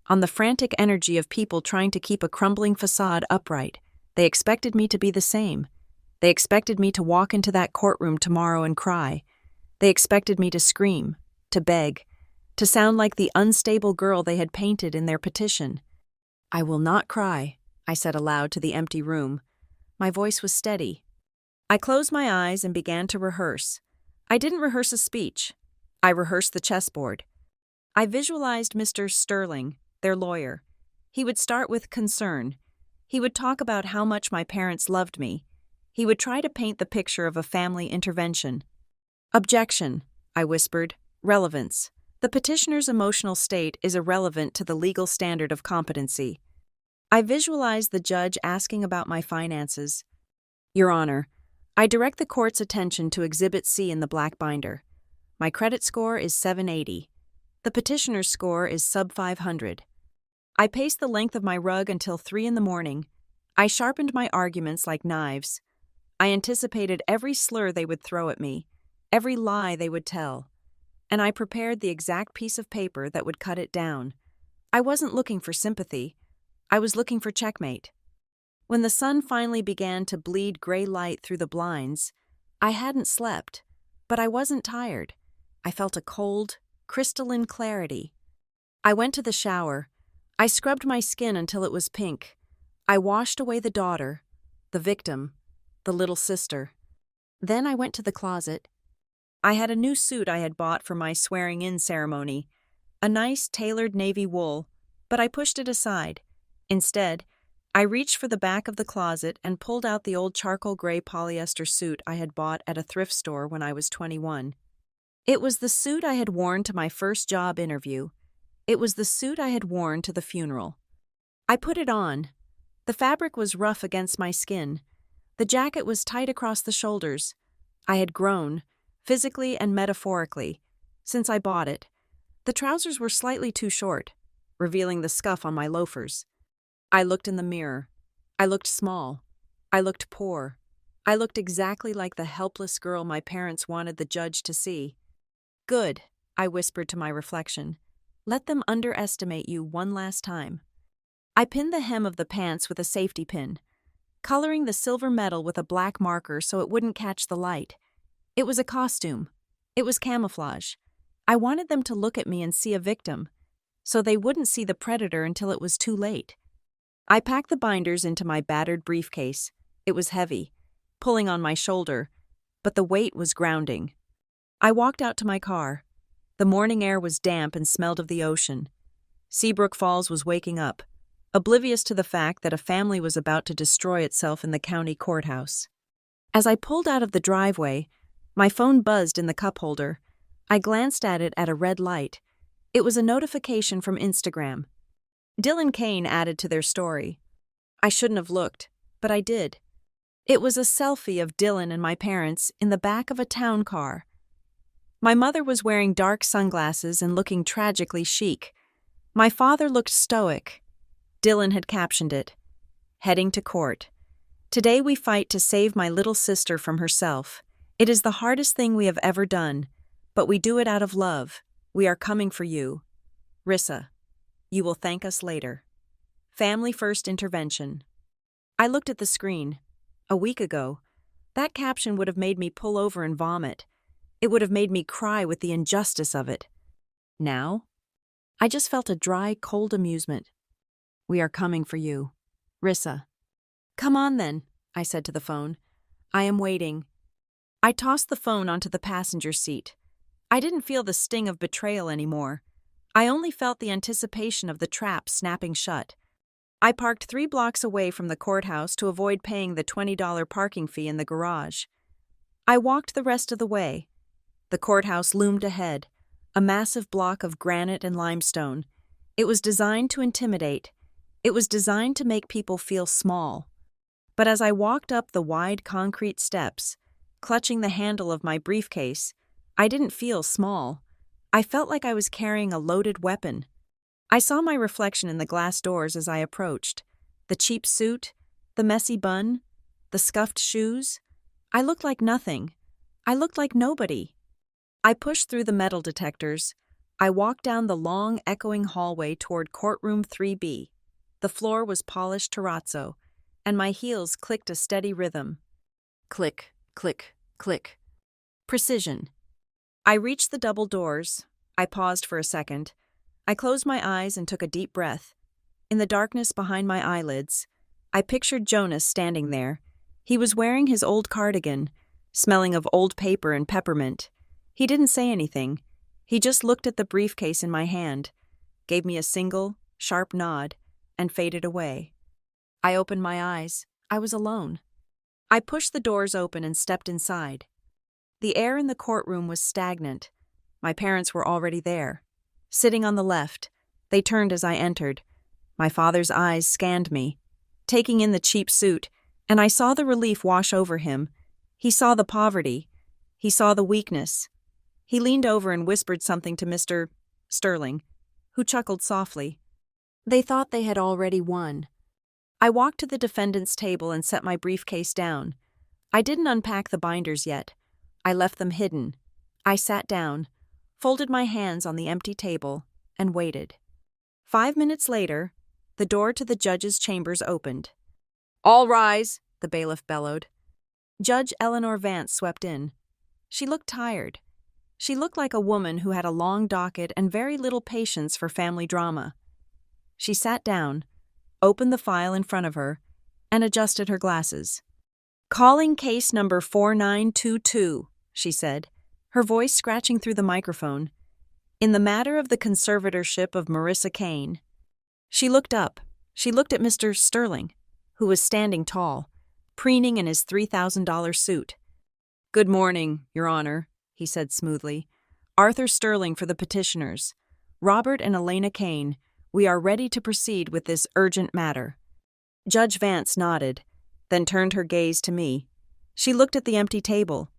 on the frantic energy of people trying to keep a crumbling facade upright. They expected me to be the same. They expected me to walk into that courtroom tomorrow and cry. They expected me to scream, to beg, to sound like the unstable girl they had painted in their petition. "I will not cry," I said aloud to the empty room. My voice was steady. I closed my eyes and began to rehearse. I didn't rehearse a speech. I rehearsed the chessboard. I visualized Mr. Sterling, their lawyer. He would start with concern. He would talk about how much my parents loved me. He would try to paint the picture of a family intervention. "Objection," I whispered. "Relevance. The petitioner's emotional state is irrelevant to the legal standard of competency." I visualized the judge asking about my finances. "Your Honor, I direct the court's attention to Exhibit C in the black binder. My credit score is 780. The petitioner's score is sub 500. I paced the length of my rug until 3 in the morning. I sharpened my arguments like knives. I anticipated every slur they would throw at me, every lie they would tell, and I prepared the exact piece of paper that would cut it down. I wasn't looking for sympathy. I was looking for checkmate. When the sun finally began to bleed gray light through the blinds, I hadn't slept, but I wasn't tired. I felt a cold, crystalline clarity. I went to the shower. I scrubbed my skin until it was pink. I washed away the daughter, the victim, the little sister. Then I went to the closet. I had a new suit I had bought for my swearing-in ceremony, a nice tailored navy wool, but I pushed it aside. Instead, I reached for the back of the closet and pulled out the old charcoal gray polyester suit I had bought at a thrift store when I was 21. It was the suit I had worn to my first job interview. It was the suit I had worn to the funeral. I put it on. The fabric was rough against my skin. The jacket was tight across the shoulders. I had grown, physically and metaphorically, since I bought it. The trousers were slightly too short, revealing the scuff on my loafers. I looked in the mirror. I looked small. I looked poor. I looked exactly like the helpless girl my parents wanted the judge to see. "Good," I whispered to my reflection. "Let them underestimate you one last time." I pinned the hem of the pants with a safety pin, coloring the silver metal with a black marker so it wouldn't catch the light. It was a costume. It was camouflage. I wanted them to look at me and see a victim, so they wouldn't see the predator until it was too late. I packed the binders into my battered briefcase. It was heavy, pulling on my shoulder, but the weight was grounding. I walked out to my car. The morning air was damp and smelled of the ocean. Seabrook Falls was waking up. oblivious to the fact that a family was about to destroy itself in the county courthouse. As I pulled out of the driveway, my phone buzzed in the cup holder. I glanced at it at a red light. It was a notification from Instagram. Dylan Kane added to their story. I shouldn't have looked, but I did. It was a selfie of Dylan and my parents in the back of a town car. My mother was wearing dark sunglasses and looking tragically chic. My father looked stoic. Dylan had captioned it, "Heading to court. Today we fight to save my little sister from herself. It is the hardest thing we have ever done, but we do it out of love. We are coming for you. Rissa. You will thank us later. Family First Intervention." I looked at the screen. A week ago, that caption would have made me pull over and vomit. It would have made me cry with the injustice of it. Now, I just felt a dry, cold amusement. "We are coming for you. Rissa." "Come on then," I said to the phone. "I am waiting." I tossed the phone onto the passenger seat. I didn't feel the sting of betrayal anymore. I only felt the anticipation of the trap snapping shut. I parked 3 blocks away from the courthouse to avoid paying the $20 parking fee in the garage. I walked the rest of the way. The courthouse loomed ahead, a massive block of granite and limestone. It was designed to intimidate. It was designed to make people feel small. But as I walked up the wide concrete steps, clutching the handle of my briefcase, I didn't feel small. I felt like I was carrying a loaded weapon. I saw my reflection in the glass doors as I approached. The cheap suit, the messy bun, the scuffed shoes. I looked like nothing. I looked like nobody. I pushed through the metal detectors. I walked down the long, echoing hallway toward courtroom 3B. The floor was polished terrazzo, and my heels clicked a steady rhythm. Click, click, click. Precision. I reached the double doors. I paused for a second. I closed my eyes and took a deep breath. In the darkness behind my eyelids, I pictured Jonas standing there. He was wearing his old cardigan, smelling of old paper and peppermint. He didn't say anything. He just looked at the briefcase in my hand, gave me a single, sharp nod, and faded away. I opened my eyes. I was alone. I pushed the doors open and stepped inside. The air in the courtroom was stagnant. My parents were already there. Sitting on the left, they turned as I entered. My father's eyes scanned me, taking in the cheap suit, and I saw the relief wash over him. He saw the poverty. He saw the weakness. He leaned over and whispered something to Mr. Sterling, who chuckled softly. They thought they had already won. I walked to the defendant's table and set my briefcase down. I didn't unpack the binders yet. I left them hidden. I sat down, folded my hands on the empty table, and waited. 5 minutes later, the door to the judge's chambers opened. "All rise," the bailiff bellowed. Judge Eleanor Vance swept in. She looked tired. She looked like a woman who had a long docket and very little patience for family drama. She sat down, opened the file in front of her, and adjusted her glasses. "Calling case number 4922, she said, her voice scratching through the microphone. "In the matter of the conservatorship of Marissa Kane." She looked up. She looked at Mr. Sterling, who was standing tall, preening in his $3,000 suit. "Good morning, Your Honor," he said smoothly. "Arthur Sterling for the petitioners. Robert and Elena Kane, we are ready to proceed with this urgent matter." Judge Vance nodded, then turned her gaze to me. She looked at the empty table.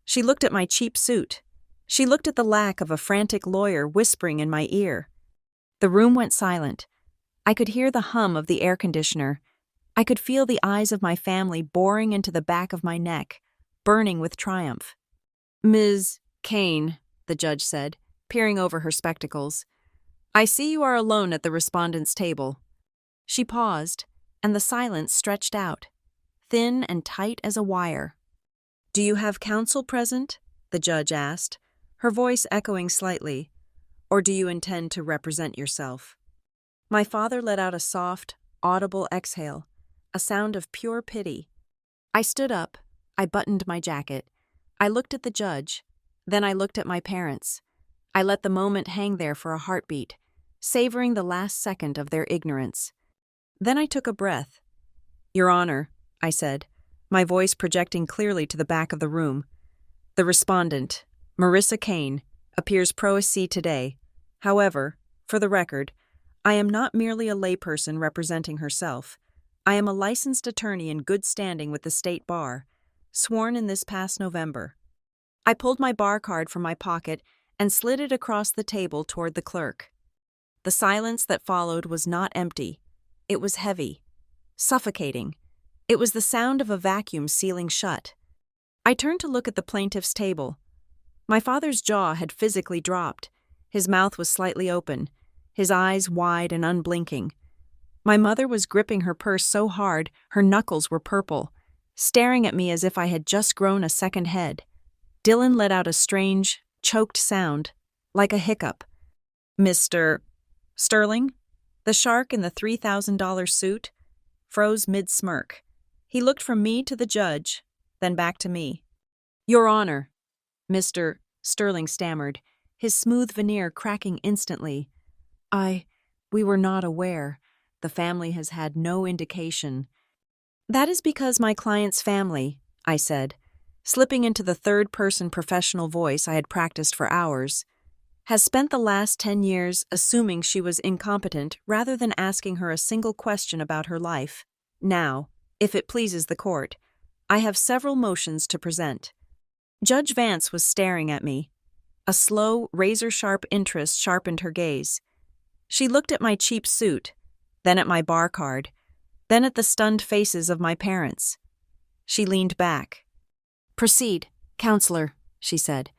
She looked at my cheap suit. She looked at the lack of a frantic lawyer whispering in my ear. The room went silent. I could hear the hum of the air conditioner. I could feel the eyes of my family boring into the back of my neck, burning with triumph. "Ms. Kane," the judge said, peering over her spectacles, "I see you are alone at the respondent's table." She paused, and the silence stretched out, thin and tight as a wire. "Do you have counsel present?" the judge asked, her voice echoing slightly. "Or do you intend to represent yourself?" My father let out a soft, audible exhale, a sound of pure pity. I stood up. I buttoned my jacket. I looked at the judge. Then I looked at my parents. I let the moment hang there for a heartbeat, savoring the last second of their ignorance. Then I took a breath. "Your Honor," I said, my voice projecting clearly to the back of the room. "The respondent, Marissa Kane, appears pro se today. However, for the record, I am not merely a layperson representing herself. I am a licensed attorney in good standing with the state bar, sworn in this past November." I pulled my bar card from my pocket and slid it across the table toward the clerk. The silence that followed was not empty. It was heavy, suffocating. It was the sound of a vacuum sealing shut. I turned to look at the plaintiff's table. My father's jaw had physically dropped. His mouth was slightly open, his eyes wide and unblinking. My mother was gripping her purse so hard her knuckles were purple, staring at me as if I had just grown a second head. Dylan let out a strange, choked sound, like a hiccup. "Mr. Sterling?" The shark in the $3,000 suit froze mid-smirk. He looked from me to the judge, then back to me. "Your Honor," Mr. Sterling stammered, his smooth veneer cracking instantly. We were not aware. The family has had no indication." "That is because my client's family," I said, slipping into the third-person professional voice I had practiced for hours, "has spent the last 10 years assuming she was incompetent rather than asking her a single question about her life. Now, if it pleases the court, I have several motions to present." Judge Vance was staring at me. A slow, razor-sharp interest sharpened her gaze. She looked at my cheap suit, then at my bar card, then at the stunned faces of my parents. She leaned back. "Proceed, counselor," she said.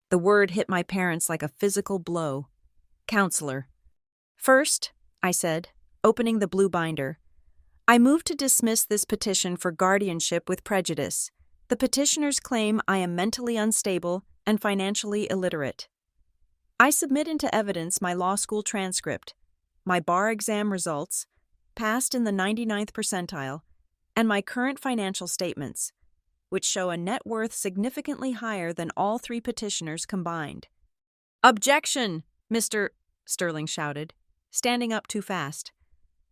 The word hit my parents like a physical blow. "Counselor." "First," I said, opening the blue binder, "I move to dismiss this petition for guardianship with prejudice. The petitioners claim I am mentally unstable and financially illiterate. I submit into evidence my law school transcript, my bar exam results, passed in the 99th percentile, and my current financial statements, which show a net worth significantly higher than all three petitioners combined." "Objection!" Mr. Sterling shouted, standing up too fast.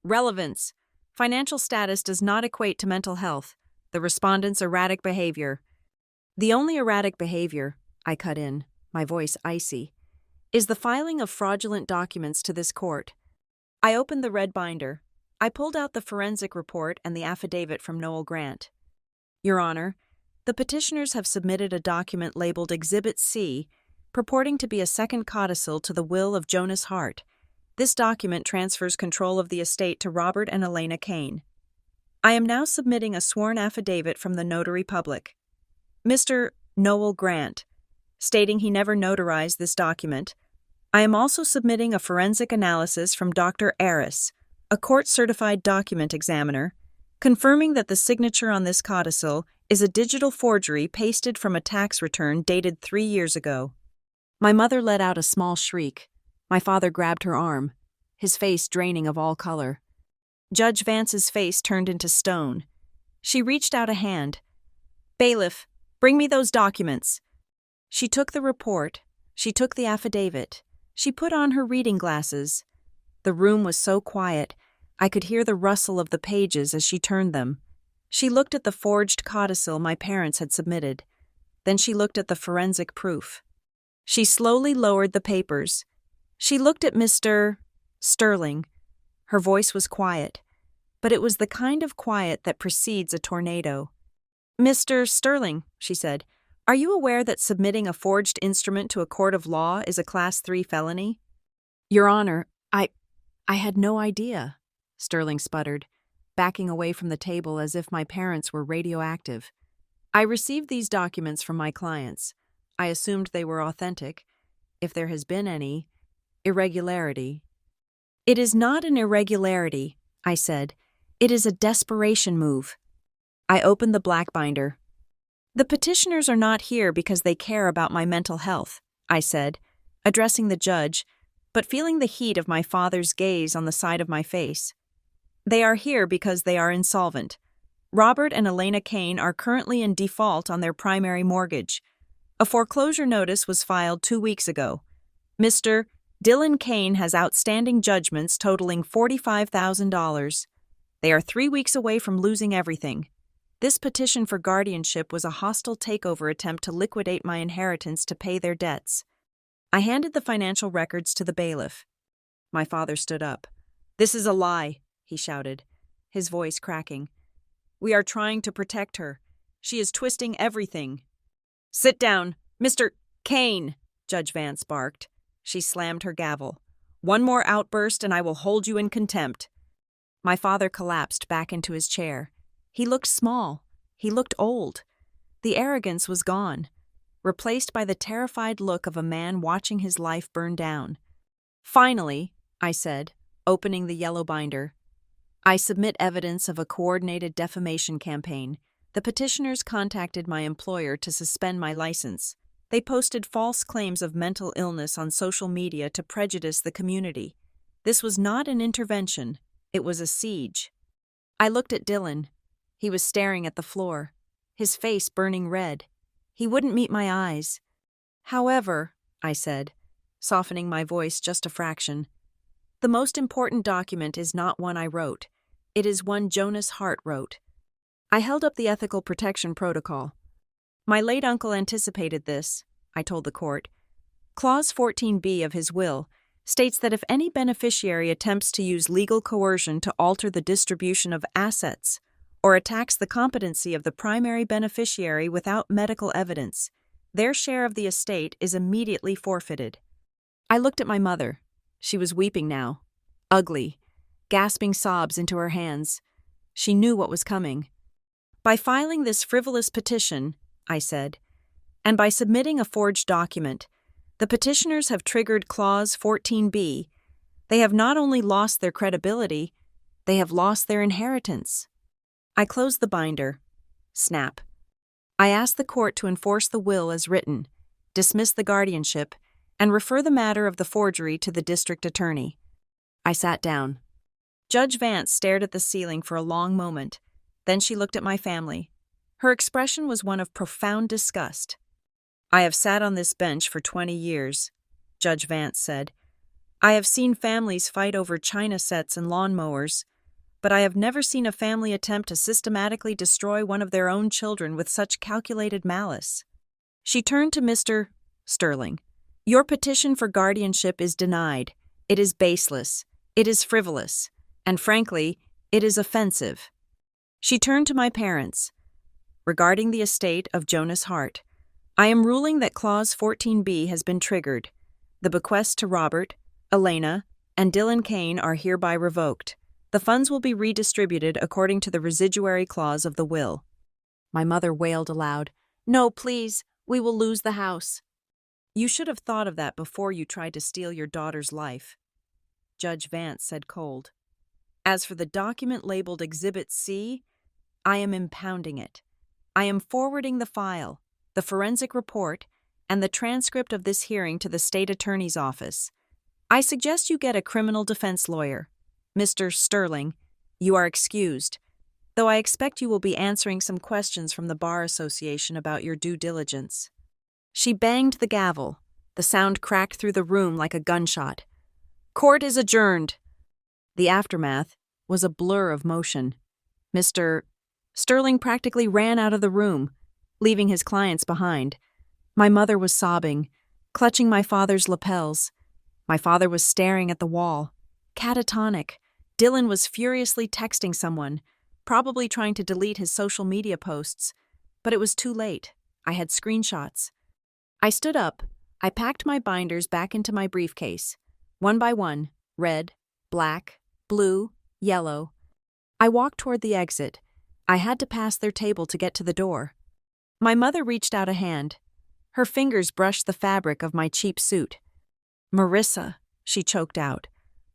"Relevance. Financial status does not equate to mental health. The respondent's erratic behavior." "The only erratic behavior," I cut in, my voice icy, "is the filing of fraudulent documents to this court." I opened the red binder. I pulled out the forensic report and the affidavit from Noel Grant. "Your Honor, the petitioners have submitted a document labeled Exhibit C, purporting to be a second codicil to the will of Jonas Hart. This document transfers control of the estate to Robert and Elena Kane. I am now submitting a sworn affidavit from the notary public, Mr. Noel Grant, stating he never notarized this document. I am also submitting a forensic analysis from Dr. Aris, a court-certified document examiner, confirming that the signature on this codicil is a digital forgery pasted from a tax return dated 3 years ago." My mother let out a small shriek. My father grabbed her arm, his face draining of all color. Judge Vance's face turned into stone. She reached out a hand. "Bailiff, bring me those documents." She took the report. She took the affidavit. She put on her reading glasses. The room was so quiet, I could hear the rustle of the pages as she turned them. She looked at the forged codicil my parents had submitted. Then she looked at the forensic proof. She slowly lowered the papers. She looked at Mr. Sterling. Her voice was quiet, but it was the kind of quiet that precedes a tornado. "Mr. Sterling," she said, "are you aware that submitting a forged instrument to a court of law is a Class 3 felony?" "Your Honor, I had no idea," Sterling sputtered, backing away from the table as if my parents were radioactive. "I received these documents from my clients. I assumed they were authentic. If there has been any irregularity—" "It is not an irregularity," I said. "It is a desperation move." I opened the black binder. "The petitioners are not here because they care about my mental health," I said, addressing the judge, but feeling the heat of my father's gaze on the side of my face. "They are here because they are insolvent. Robert and Elena Kane are currently in default on their primary mortgage. A foreclosure notice was filed 2 weeks ago. Mr. Dylan Kane has outstanding judgments totaling $45,000. They are 3 weeks away from losing everything. This petition for guardianship was a hostile takeover attempt to liquidate my inheritance to pay their debts. I handed the financial records to the bailiff. My father stood up. "This is a lie," he shouted, his voice cracking. "We are trying to protect her. She is twisting everything." "Sit down, Mr. Kane," Judge Vance barked. She slammed her gavel. "One more outburst and I will hold you in contempt." My father collapsed back into his chair. He looked small. He looked old. The arrogance was gone, replaced by the terrified look of a man watching his life burn down. "Finally," I said, opening the yellow binder, "I submit evidence of a coordinated defamation campaign. The petitioners contacted my employer to suspend my license. They posted false claims of mental illness on social media to prejudice the community. This was not an intervention. It was a siege." I looked at Dylan. He was staring at the floor, his face burning red. He wouldn't meet my eyes. "However," I said, softening my voice just a fraction, "the most important document is not one I wrote. It is one Jonas Hart wrote." I held up the Ethical Protection Protocol. "My late uncle anticipated this," I told the court. "Clause 14b of his will states that if any beneficiary attempts to use legal coercion to alter the distribution of assets or attacks the competency of the primary beneficiary without medical evidence, their share of the estate is immediately forfeited." I looked at my mother. She was weeping now, ugly, gasping sobs into her hands. She knew what was coming. "By filing this frivolous petition," I said, "and by submitting a forged document, the petitioners have triggered Clause 14b. They have not only lost their credibility, they have lost their inheritance." I closed the binder. Snap. I asked the court to enforce the will as written, dismiss the guardianship, and refer the matter of the forgery to the district attorney. I sat down. Judge Vance stared at the ceiling for a long moment. Then she looked at my family. Her expression was one of profound disgust. "I have sat on this bench for 20 years, Judge Vance said. "I have seen families fight over china sets and lawnmowers, but I have never seen a family attempt to systematically destroy one of their own children with such calculated malice." She turned to Mr. Sterling. "Your petition for guardianship is denied. It is baseless. It is frivolous. And frankly, it is offensive." She turned to my parents. "Regarding the estate of Jonas Hart, I am ruling that Clause 14b has been triggered. The bequests to Robert, Elena, and Dylan Kane are hereby revoked. The funds will be redistributed according to the residuary clause of the will." My mother wailed aloud. "No, please, we will lose the house." "You should have thought of that before you tried to steal your daughter's life," Judge Vance said cold. "As for the document labeled Exhibit C, I am impounding it. I am forwarding the file, the forensic report, and the transcript of this hearing to the state attorney's office. I suggest you get a criminal defense lawyer. Mr. Sterling, you are excused, though I expect you will be answering some questions from the Bar Association about your due diligence." She banged the gavel. The sound cracked through the room like a gunshot. "Court is adjourned." The aftermath was a blur of motion. Mr. Sterling practically ran out of the room, leaving his clients behind. My mother was sobbing, clutching my father's lapels. My father was staring at the wall, catatonic. Dylan was furiously texting someone, probably trying to delete his social media posts. But it was too late. I had screenshots. I stood up. I packed my binders back into my briefcase. One by one, red, black, blue, yellow. I walked toward the exit. I had to pass their table to get to the door. My mother reached out a hand. Her fingers brushed the fabric of my cheap suit. "Marissa," she choked out.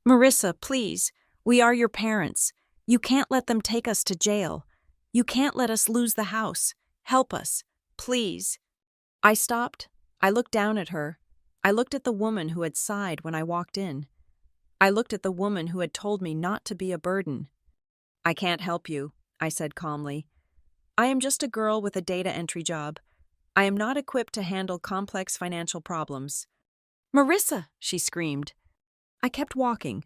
"Marissa, please. We are your parents. You can't let them take us to jail. You can't let us lose the house. Help us. Please." I stopped. I looked down at her. I looked at the woman who had sighed when I walked in. I looked at the woman who had told me not to be a burden. "I can't help you," I said calmly. "I am just a girl with a data entry job. I am not equipped to handle complex financial problems." "Marissa!" she screamed. I kept walking.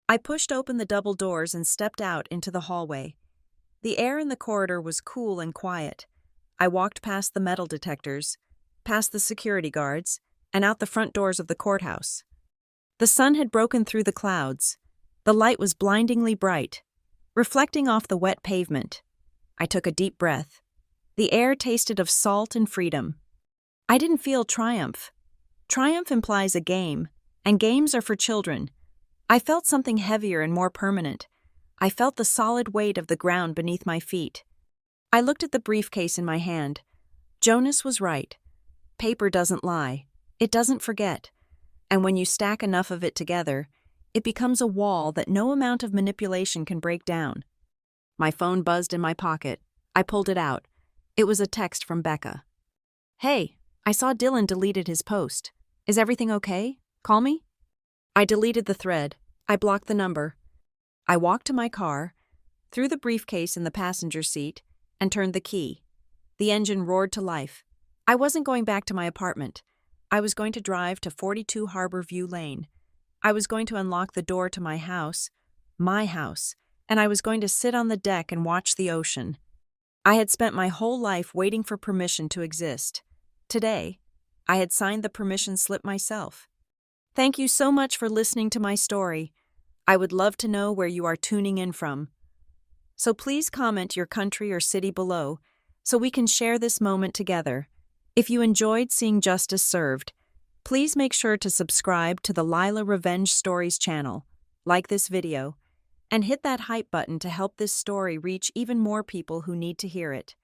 I pushed open the double doors and stepped out into the hallway. The air in the corridor was cool and quiet. I walked past the metal detectors, past the security guards, and out the front doors of the courthouse. The sun had broken through the clouds. The light was blindingly bright, reflecting off the wet pavement. I took a deep breath. The air tasted of salt and freedom. I didn't feel triumph. Triumph implies a game, and games are for children. I felt something heavier and more permanent. I felt the solid weight of the ground beneath my feet. I looked at the briefcase in my hand. Jonas was right. Paper doesn't lie. It doesn't forget. And when you stack enough of it together, it becomes a wall that no amount of manipulation can break down. My phone buzzed in my pocket. I pulled it out. It was a text from Becca. "Hey, I saw Dylan deleted his post. Is everything okay? Call me?" I deleted the thread. I blocked the number. I walked to my car, threw the briefcase in the passenger seat, and turned the key. The engine roared to life. I wasn't going back to my apartment. I was going to drive to 42 Harbor View Lane. I was going to unlock the door to my house, and I was going to sit on the deck and watch the ocean. I had spent my whole life waiting for permission to exist. Today, I had signed the permission slip myself. Thank you so much for listening to my story. I would love to know where you are tuning in from. So please comment your country or city below so we can share this moment together. If you enjoyed seeing justice served, please make sure to subscribe to the Lila Revenge Stories channel, like this video, and hit that hype button to help this story reach even more people who need to hear it.